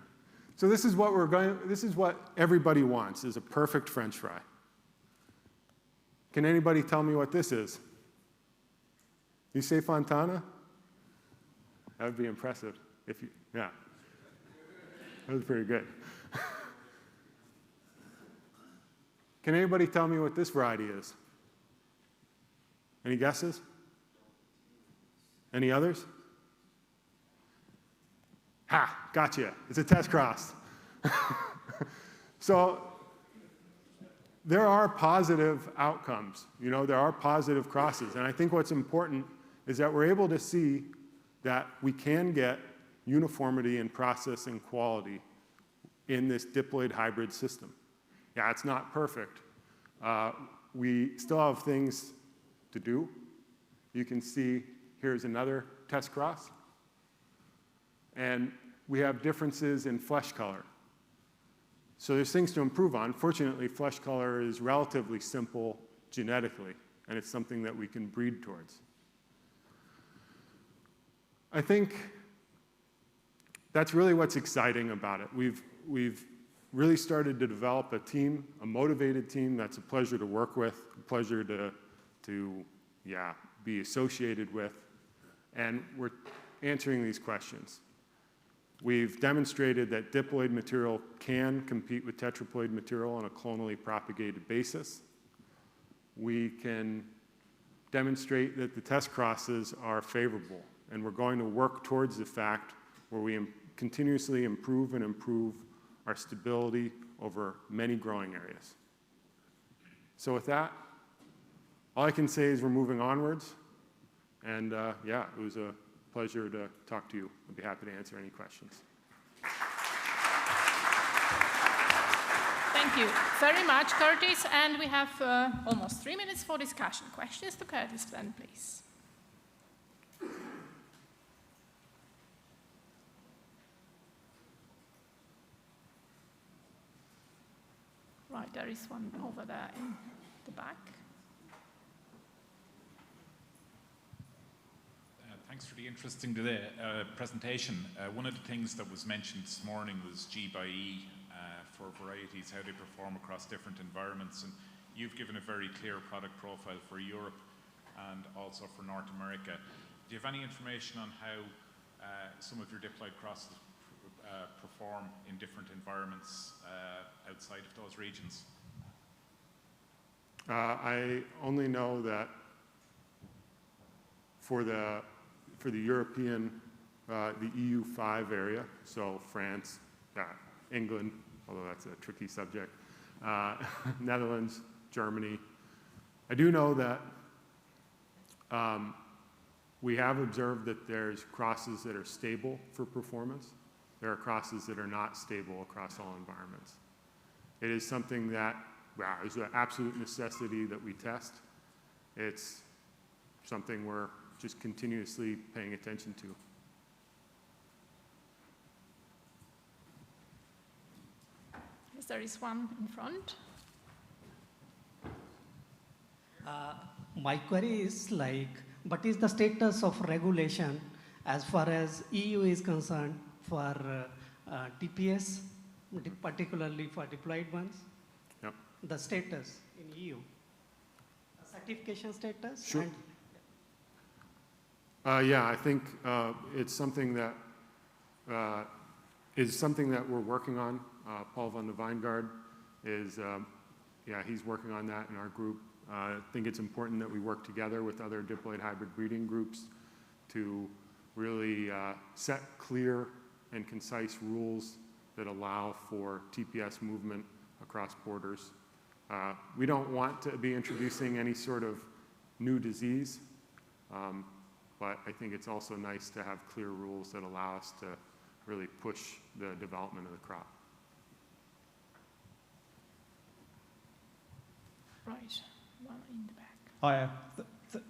So this is what everybody wants, is a perfect French fry. Can anybody tell me what this is? You say Fontana? That would be impressive if you, yeah. That was pretty good. Can anybody tell me what this variety is? Any guesses? Any others? Ha, gotcha. It's a test cross. So there are positive outcomes. You know, there are positive crosses. And I think what's important is that we're able to see that we can get uniformity in processing quality in this diploid hybrid system. Yeah, it's not perfect. We still have things to do. You can see here's another test cross. And we have differences in flesh color. So there's things to improve on. Fortunately, flesh color is relatively simple genetically, and it's something that we can breed towards. I think that's really what's exciting about it. We've really started to develop a team, a motivated team that's a pleasure to work with, a pleasure to be associated with, and we're answering these questions. We've demonstrated that diploid material can compete with tetraploid material on a clonally propagated basis. We can demonstrate that the test crosses are favorable, and we're going to work towards the fact where we continuously improve and improve our stability over many growing areas. So with that, all I can say is we're moving onwards, and it was a pleasure to talk to you. I'd be happy to answer any questions. Thank you very much, Curtis. And we have almost 3 minutes for discussion. Questions to Curtis then, please. Right, there is one over there in the back. Thanks for the interesting presentation. One of the things that was mentioned this morning was G by E for varieties, how they perform across different environments. And you've given a very clear product profile for Europe and also for North America. Do you have any information on how some of your diploid crosses perform in different environments outside of those regions? I only know that for the European, the EU5 area, so France, England, although that's a tricky subject, Netherlands, Germany. I do know that we have observed that there's crosses that are stable for performance. There are crosses that are not stable across all environments. It is something that is an absolute necessity that we test. It's something we're just continuously paying attention to. Yes, there is one in front. My query is like, what is the status of regulation as far as EU is concerned for TPS, particularly for diploid ones? Yep. The status in EU, certification status? Sure. I think it's something that we're working on. Paul van de Wijngaard is, he's working on that in our group. I think it's important that we work together with other diploid hybrid breeding groups to really set clear and concise rules that allow for TPS movement across borders. We don't want to be introducing any sort of new disease, but I think it's also nice to have clear rules that allow us to really push the development of the crop. Right, one in the back. Hi,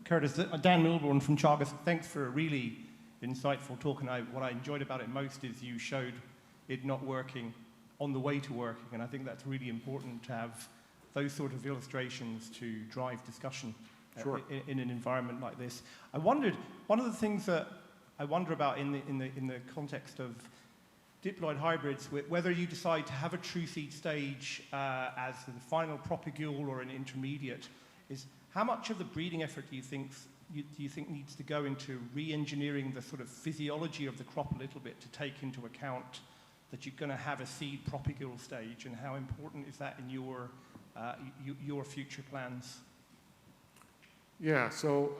Curtis. Dan Milborn from Chagas. Thanks for a really insightful talk. And what I enjoyed about it most is you showed it not working on the way to working. And I think that's really important to have those sort of illustrations to drive discussion. Sure. In an environment like this. I wondered, one of the things that I wonder about in the context of diploid hybrids, whether you decide to have a true seed stage as the final propagule or an intermediate, is how much of the breeding effort do you think needs to go into re-engineering the sort of physiology of the crop a little bit to take into account that you're going to have a seed propagule stage, and how important is that in your future plans? Yeah, so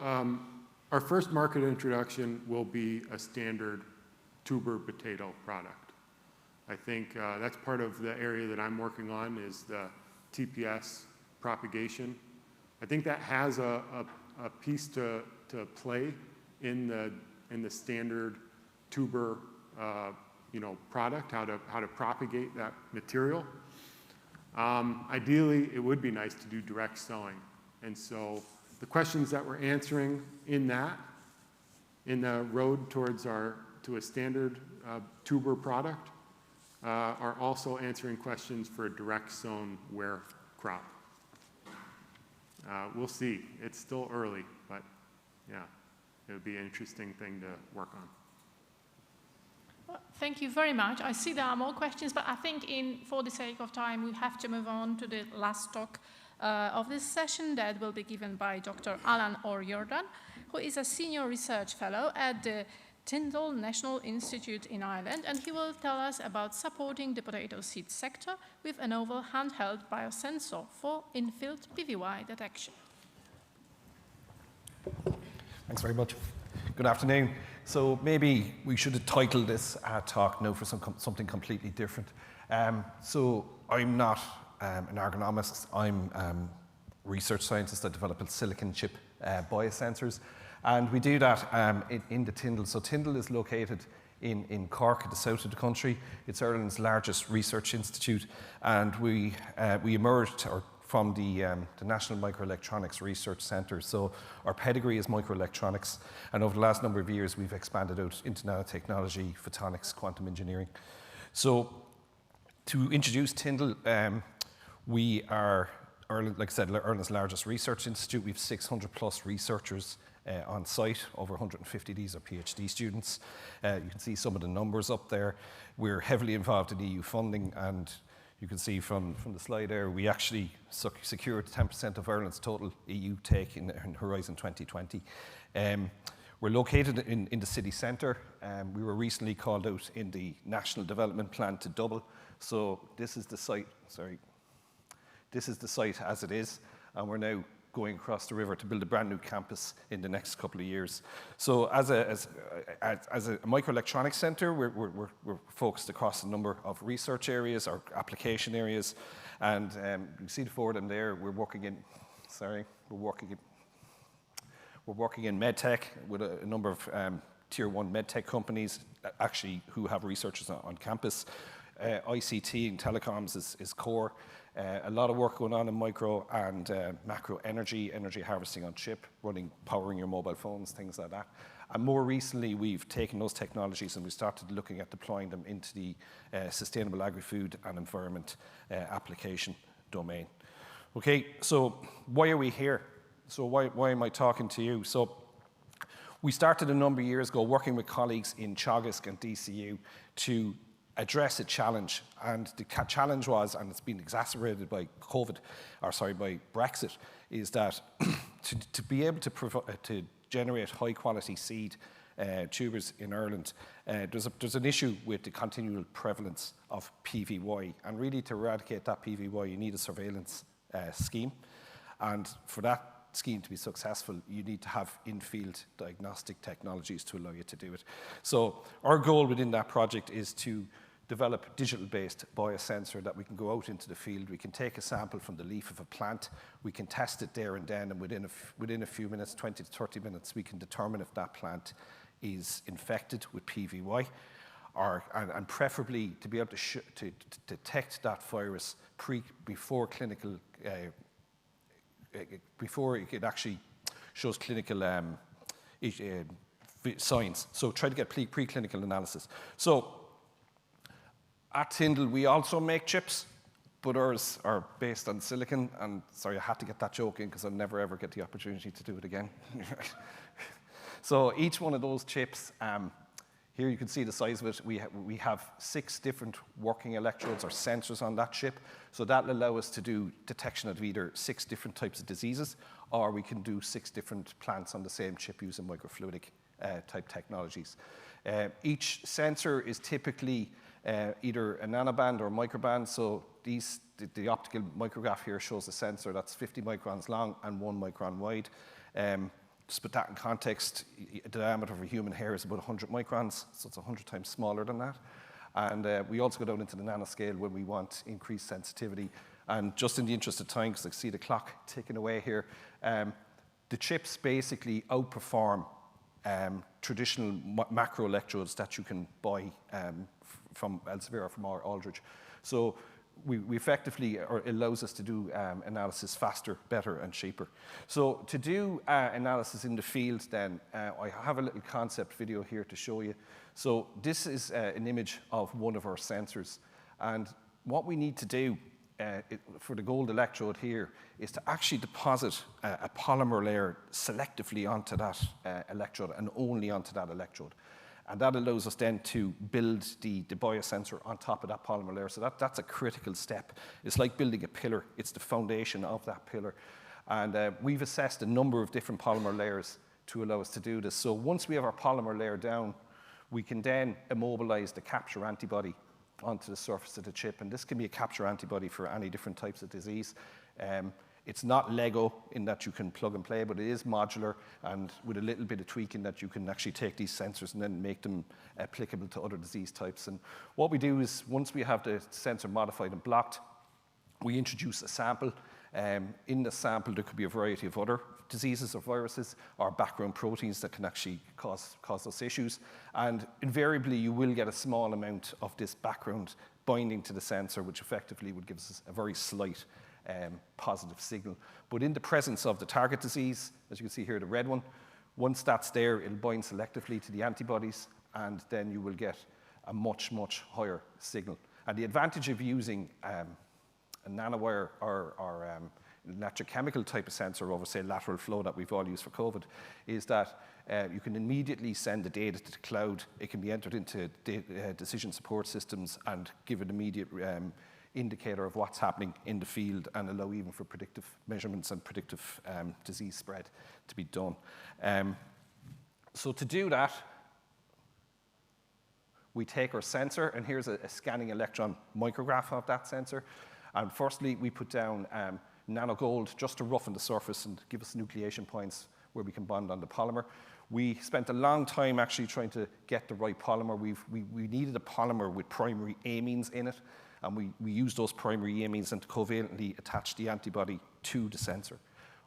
our first market introduction will be a standard tuber potato product. I think that's part of the area that I'm working on is the TPS propagation. I think that has a piece to play in the standard tuber product, how to propagate that material. Ideally, it would be nice to do direct sowing, and so the questions that we're answering in the road towards to a standard tuber product are also answering questions for a direct sown ware crop. we'll see. It's still early, but yeah, it would be an interesting thing to work on. Well, thank you very much. I see there are more questions, but I think for the sake of time, we have to move on to the last talk of this session that will be given by Dr. Alan O'Riordan, who is a senior research fellow at the Tyndall National Institute in Ireland, and he will tell us about supporting the potato seed sector with a novel handheld biosensor for in-field PVY detection. Thanks very much. Good afternoon. So maybe we should have titled this talk now for something completely different. So I'm not an ergonomist. I'm a research scientist. I develop silicon chip biosensors. And we do that in the Tyndall. So Tyndall is located in Cork, at the south of the country. It's Ireland's largest research institute. And we emerged from the National Microelectronics Research Centre. So our pedigree is microelectronics. And over the last number of years, we've expanded out into nanotechnology, photonics, quantum engineering. So to introduce Tyndall, we are, like I said, Ireland's largest research institute. We have 600 plus researchers on site, over 150 of these are PhD students. You can see some of the numbers up there. We're heavily involved in EU funding, and you can see from the slide there, we actually secured 10% of Ireland's total EU take in Horizon 2020. We're located in the city centre. We were recently called out in the National Development Plan to double. So this is the site, this is the site as it is, and we're now going across the river to build a brand new campus in the next couple of years. So as a microelectronics centre, we're focused across a number of research areas or application areas. And you see the four of them there. We're working in medtech with a number of tier one medtech companies actually who have researchers on campus. ICT and telecoms is core. A lot of work going on in micro and macro energy harvesting on chip, powering your mobile phones, things like that. And more recently, we've taken those technologies and we started looking at deploying them into the sustainable agri-food and environment application domain. Okay, so why are we here? So why am I talking to you? So we started a number of years ago working with colleagues in Teagasc and DCU to address a challenge, and the challenge was, and it's been exacerbated by by Brexit, is that to be able to generate high quality seed tubers in Ireland, there's an issue with the continual prevalence of PVY, and really to eradicate that PVY you need a surveillance scheme, and for that scheme to be successful, you need to have in-field diagnostic technologies to allow you to do it. So our goal within that project is to develop digital-based biosensor that we can go out into the field. We can take a sample from the leaf of a plant, we can test it there and then, and within a few minutes, 20 to 30 minutes, we can determine if that plant is infected with PVY, and preferably to be able to detect that virus before it actually shows clinical signs. So try to get preclinical analysis. So at Tyndall, we also make chips, but ours are based on silicon. And sorry, I had to get that joke in because I'll never ever get the opportunity to do it again. So each one of those chips, here you can see the size of it. We have 6 different working electrodes or sensors on that chip. So that'll allow us to do detection of either 6 different types of diseases, or we can do 6 different plants on the same chip using microfluidic type technologies. Each sensor is typically either a nanoband or a microband. So the optical micrograph here shows a sensor that's 50 microns long and 1 micron wide. Just put that in context, the diameter of a human hair is about 100 microns, so it's 100 times smaller than that. And we also go down into the nanoscale when we want increased sensitivity. And just in the interest of time, because I see the clock ticking away here, the chips basically outperform traditional macro electrodes that you can buy from Elsevier or from Aldridge. So we effectively, or it allows us to do analysis faster, better, and cheaper. So to do analysis in the field then, I have a little concept video here to show you. So this is an image of one of our sensors. And what we need to do for the gold electrode here is to actually deposit a polymer layer selectively onto that electrode and only onto that electrode. And that allows us then to build the biosensor on top of that polymer layer. So that's a critical step. It's like building a pillar. It's the foundation of that pillar. And we've assessed a number of different polymer layers to allow us to do this. So once we have our polymer layer down, we can then immobilize the capture antibody onto the surface of the chip. And this can be a capture antibody for any different types of disease. It's not Lego in that you can plug and play, but it is modular, and with a little bit of tweaking that you can actually take these sensors and then make them applicable to other disease types. And what we do is, once we have the sensor modified and blocked, we introduce a sample. In the sample, there could be a variety of other diseases or viruses or background proteins that can actually cause those issues. And invariably, you will get a small amount of this background binding to the sensor, which effectively would give us a very slight positive signal. But in the presence of the target disease, as you can see here, the red one, once that's there, it'll bind selectively to the antibodies, and then you will get a much, much higher signal. And the advantage of using a nanowire or electrochemical type of sensor over, say, lateral flow that we've all used for COVID, is that you can immediately send the data to the cloud. It can be entered into decision support systems and give an immediate indicator of what's happening in the field, and allow even for predictive measurements and predictive disease spread to be done. So to do that, we take our sensor, and here's a scanning electron micrograph of that sensor. And firstly, we put down nanogold just to roughen the surface and give us nucleation points where we can bond on the polymer. We spent a long time actually trying to get the right polymer. We needed a polymer with primary amines in it, and we used those primary amines and covalently attached the antibody to the sensor.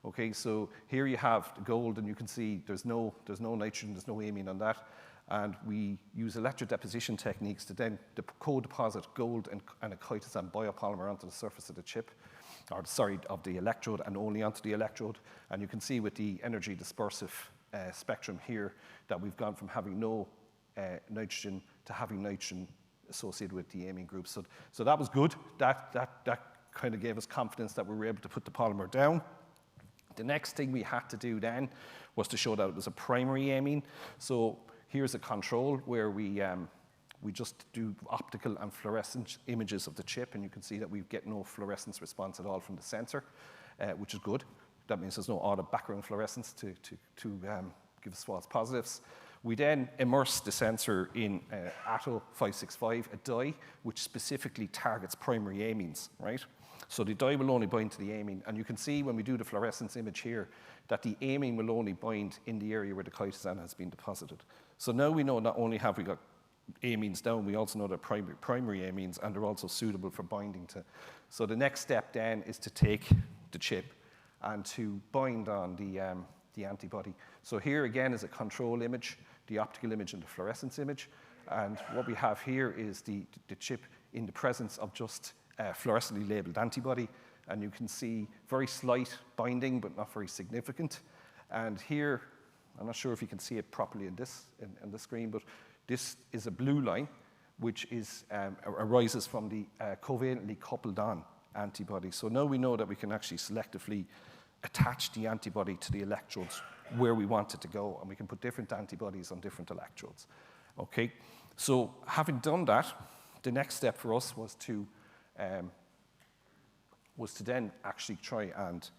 Okay, so here you have the gold, and you can see there's no nitrogen, there's no amine on that. And we use electrodeposition techniques to then co-deposit gold and a chitosan biopolymer onto the surface of the chip, or sorry, of the electrode, and only onto the electrode. And you can see with the energy dispersive spectrum here that we've gone from having no nitrogen to having nitrogen associated with the amine group. So that was good. That kind of gave us confidence that we were able to put the polymer down. The next thing we had to do then was to show that it was a primary amine. So here's a control where we just do optical and fluorescence images of the chip, and you can see that we get no fluorescence response at all from the sensor, which is good. That means there's no auto background fluorescence to give us false positives. We then immerse the sensor in ATO565, a dye which specifically targets primary amines, right? So the dye will only bind to the amine, and you can see when we do the fluorescence image here that the amine will only bind in the area where the chitosan has been deposited. So now we know not only have we got amines down, we also know they're primary amines, and they're also suitable for binding to. So the next step then is to take the chip and to bind on the antibody. So here again is a control image, the optical image and the fluorescence image. And what we have here is the chip in the presence of just fluorescently labeled antibody. And you can see very slight binding, but not very significant. And here, I'm not sure if you can see it properly in the screen, but this is a blue line, which arises from the covalently coupled on antibody. So now we know that we can actually selectively attach the antibody to the electrodes where we want it to go, and we can put different antibodies on different electrodes. Okay, so having done that, the next step for us was to then actually try and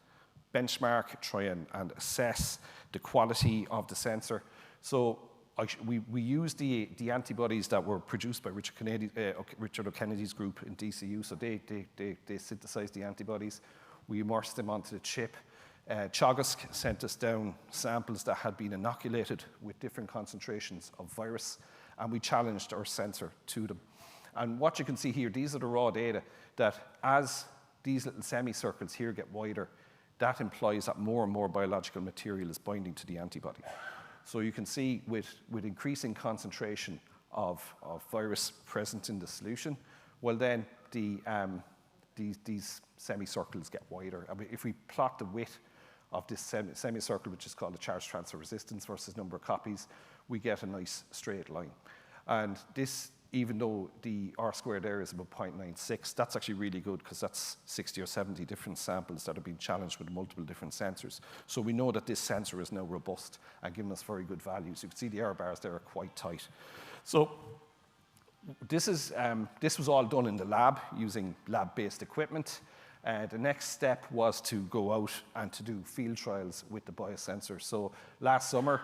benchmark, try and assess the quality of the sensor. So we used the antibodies that were produced by Richard O'Kennedy's group in DCU. So they synthesized the antibodies. We immersed them onto the chip. Teagasc sent us down samples that had been inoculated with different concentrations of virus, and we challenged our sensor to them. And what you can see here, these are the raw data, that as these little semicircles here get wider, that implies that more and more biological material is binding to the antibody. So you can see with increasing concentration of virus present in the solution, well then these semicircles get wider. I mean, if we plot the width of this semicircle, which is called the charge transfer resistance versus number of copies, we get a nice straight line. And this even though the R-squared error is about 0.96, that's actually really good because that's 60 or 70 different samples that are being challenged with multiple different sensors. So we know that this sensor is now robust and giving us very good values. You can see the error bars there are quite tight. So this was all done in the lab using lab-based equipment. The next step was to go out and to do field trials with the biosensor. So last summer,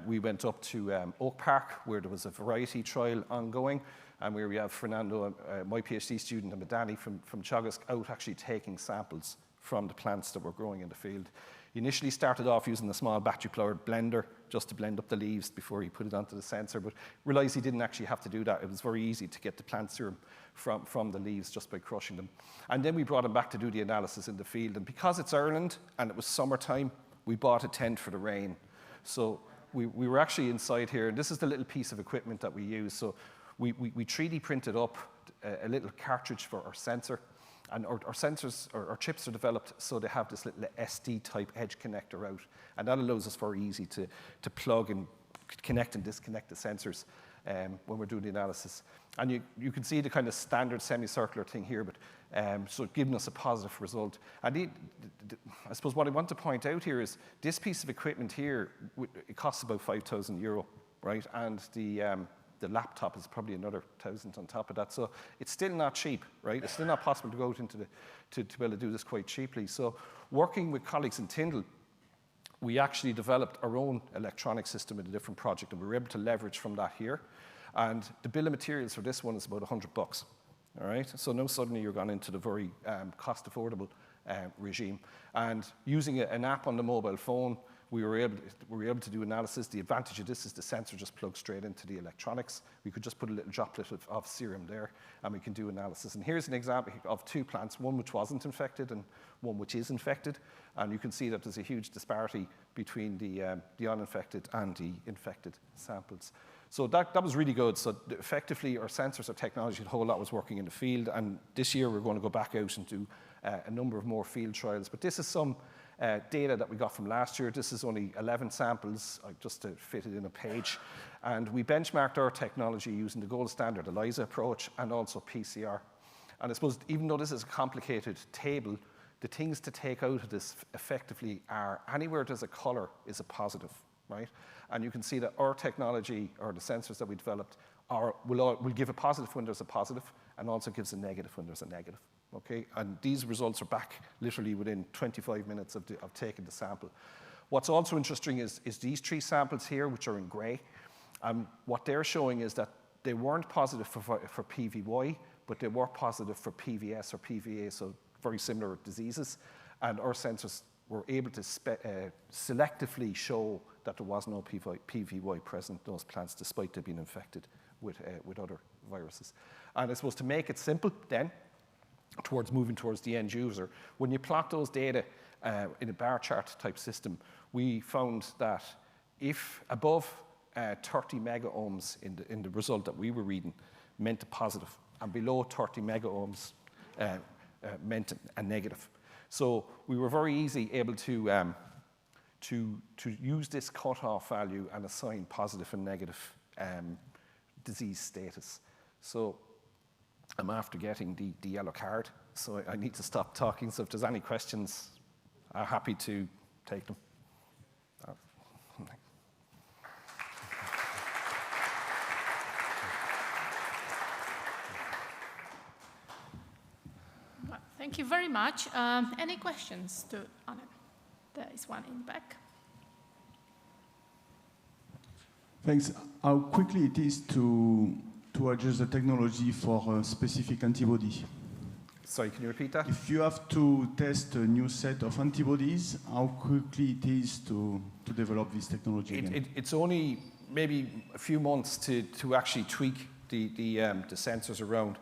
we went up to Oak Park, where there was a variety trial ongoing, and where we have Fernando, my PhD student, and Madani from Teagasc out actually taking samples from the plants that were growing in the field. He initially started off using a small battery-powered blender just to blend up the leaves before he put it onto the sensor, but realized he didn't actually have to do that. It was very easy to get the plant serum from the leaves just by crushing them. And then we brought him back to do the analysis in the field. And because it's Ireland and it was summertime, we bought a tent for the rain. So we were actually inside here, and this is the little piece of equipment that we use. So we 3D printed up a little cartridge for our sensor. And our sensors, our chips are developed so they have this little SD-type edge connector out. And that allows us very easy to plug and connect and disconnect the sensors when we're doing the analysis. And you can see the kind of standard semicircular thing here, but so giving us a positive result. And I suppose what I want to point out here is this piece of equipment here, it costs about €5,000, right? And the laptop is probably another 1,000 on top of that. So it's still not cheap, right? It's still not possible to go out into to be able to do this quite cheaply. So working with colleagues in Tyndall, we actually developed our own electronic system in a different project, and we were able to leverage from that here. And the bill of materials for this one is about $100, all right? So now suddenly you're gone into the very cost-affordable regime. And using an app on the mobile phone, we were able to do analysis. The advantage of this is the sensor just plugs straight into the electronics. We could just put a little droplet of serum there, and we can do analysis. And here's an example of two plants, one which wasn't infected and one which is infected. And you can see that there's a huge disparity between the uninfected and the infected samples. So that was really good. So effectively, our sensors, our technology, the whole lot was working in the field. And this year, we're going to go back out and do a number of more field trials. But this is some data that we got from last year. This is only 11 samples, just to fit it in a page. And we benchmarked our technology using the gold standard ELISA approach and also PCR. And I suppose even though this is a complicated table, the things to take out of this effectively are anywhere there's a color is a positive, right? And you can see that our technology, or the sensors that we developed, will give a positive when there's a positive, and also gives a negative when there's a negative. Okay, and these results are back literally within 25 minutes of taking the sample. What's also interesting is these three samples here, which are in grey. What they're showing is that they weren't positive for PVY, but they were positive for PVS or PVA, so very similar diseases. And our sensors were able to selectively show that there was no PVY present in those plants, despite them being infected with other viruses. And I suppose to make it simple then, moving towards the end user, when you plot those data in a bar chart type system, we found that if above 30 megaohms in the result that we were reading meant a positive, and below 30 megaohms meant a negative. So we were very easy able to use this cutoff value and assign positive and negative disease status. So I'm after getting the yellow card, so I need to stop talking. So if there's any questions, I'm happy to take them. Thank you very much. Any questions to Anne? There is one in the back. Thanks. How quickly it is to adjust the technology for a specific antibody? Sorry, can you repeat that? If you have to test a new set of antibodies, how quickly it is to develop this technology again? It's only maybe a few months to actually tweak the sensors around.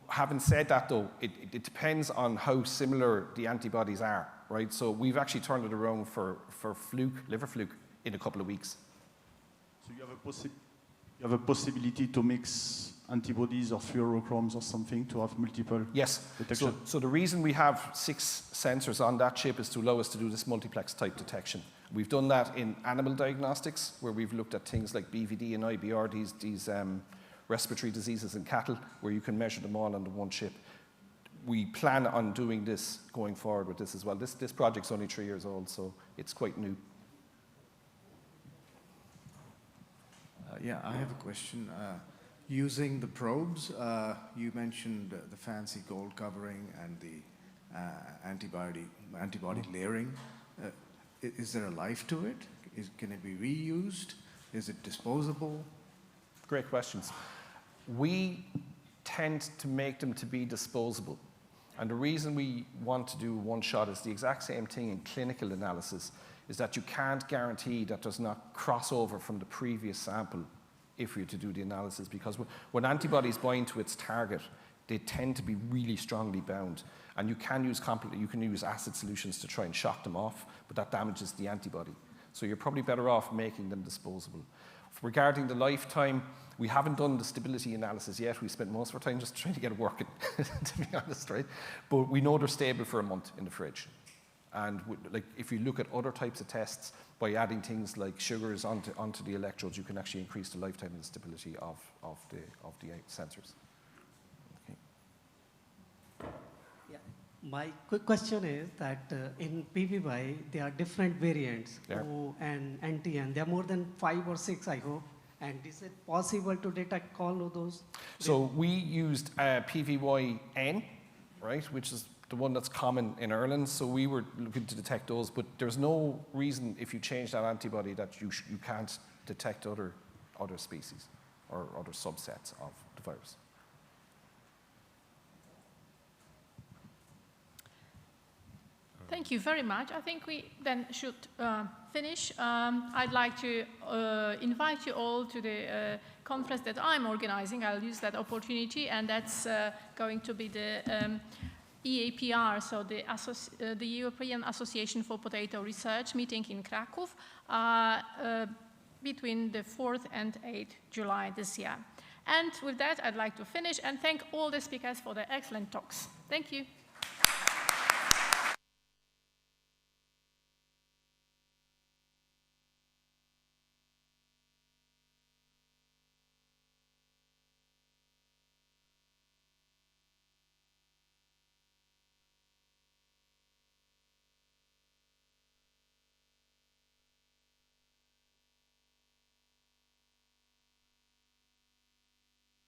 Having said that, though, it depends on how similar the antibodies are, right? So we've actually turned it around for liver fluke, in a couple of weeks. So you have a possibility to mix antibodies or fluorochromes or something to have multiple detection? So the reason we have 6 sensors on that chip is to allow us to do this multiplex type detection. We've done that in animal diagnostics, where we've looked at things like BVD and IBR, these respiratory diseases in cattle, where you can measure them all under one chip. We plan on doing this going forward with this as well. This project's only 3 years old, so it's quite new. Yeah, I have a question. Using the probes, you mentioned the fancy gold covering and the antibody layering. Is there a life to it? Can it be reused? Is it disposable? Great questions. We tend to make them to be disposable. And the reason we want to do one shot is the exact same thing in clinical analysis, is that you can't guarantee that there's not crossover from the previous sample if you're to do the analysis, because when antibodies bind to its target, they tend to be really strongly bound. And you can use acid solutions to try and shock them off, but that damages the antibody. So you're probably better off making them disposable. Regarding the lifetime, we haven't done the stability analysis yet. We spent most of our time just trying to get it working, to be honest, right? But we know they're stable for a month in the fridge. And if you look at other types of tests, by adding things like sugars onto the electrodes, you can actually increase the lifetime and the stability of the sensors. Okay. Yeah. My quick question is that in PVY, there are different variants, O and NTN. There are more than 5 or 6, I hope. And is it possible to detect all of those? So we used PVY-N, right, which is the one that's common in Ireland. So we were looking to detect those, but there's no reason if you change that antibody that you can't detect other species or other subsets of the virus. Thank you very much. I think we then should finish. I'd like to invite you all to the conference that I'm organizing. I'll use that opportunity, and that's going to be the EAPR, so the European Association for Potato Research meeting in Krakow between the 4th and 8th July this year. And with that, I'd like to finish and thank all the speakers for their excellent talks. Thank you.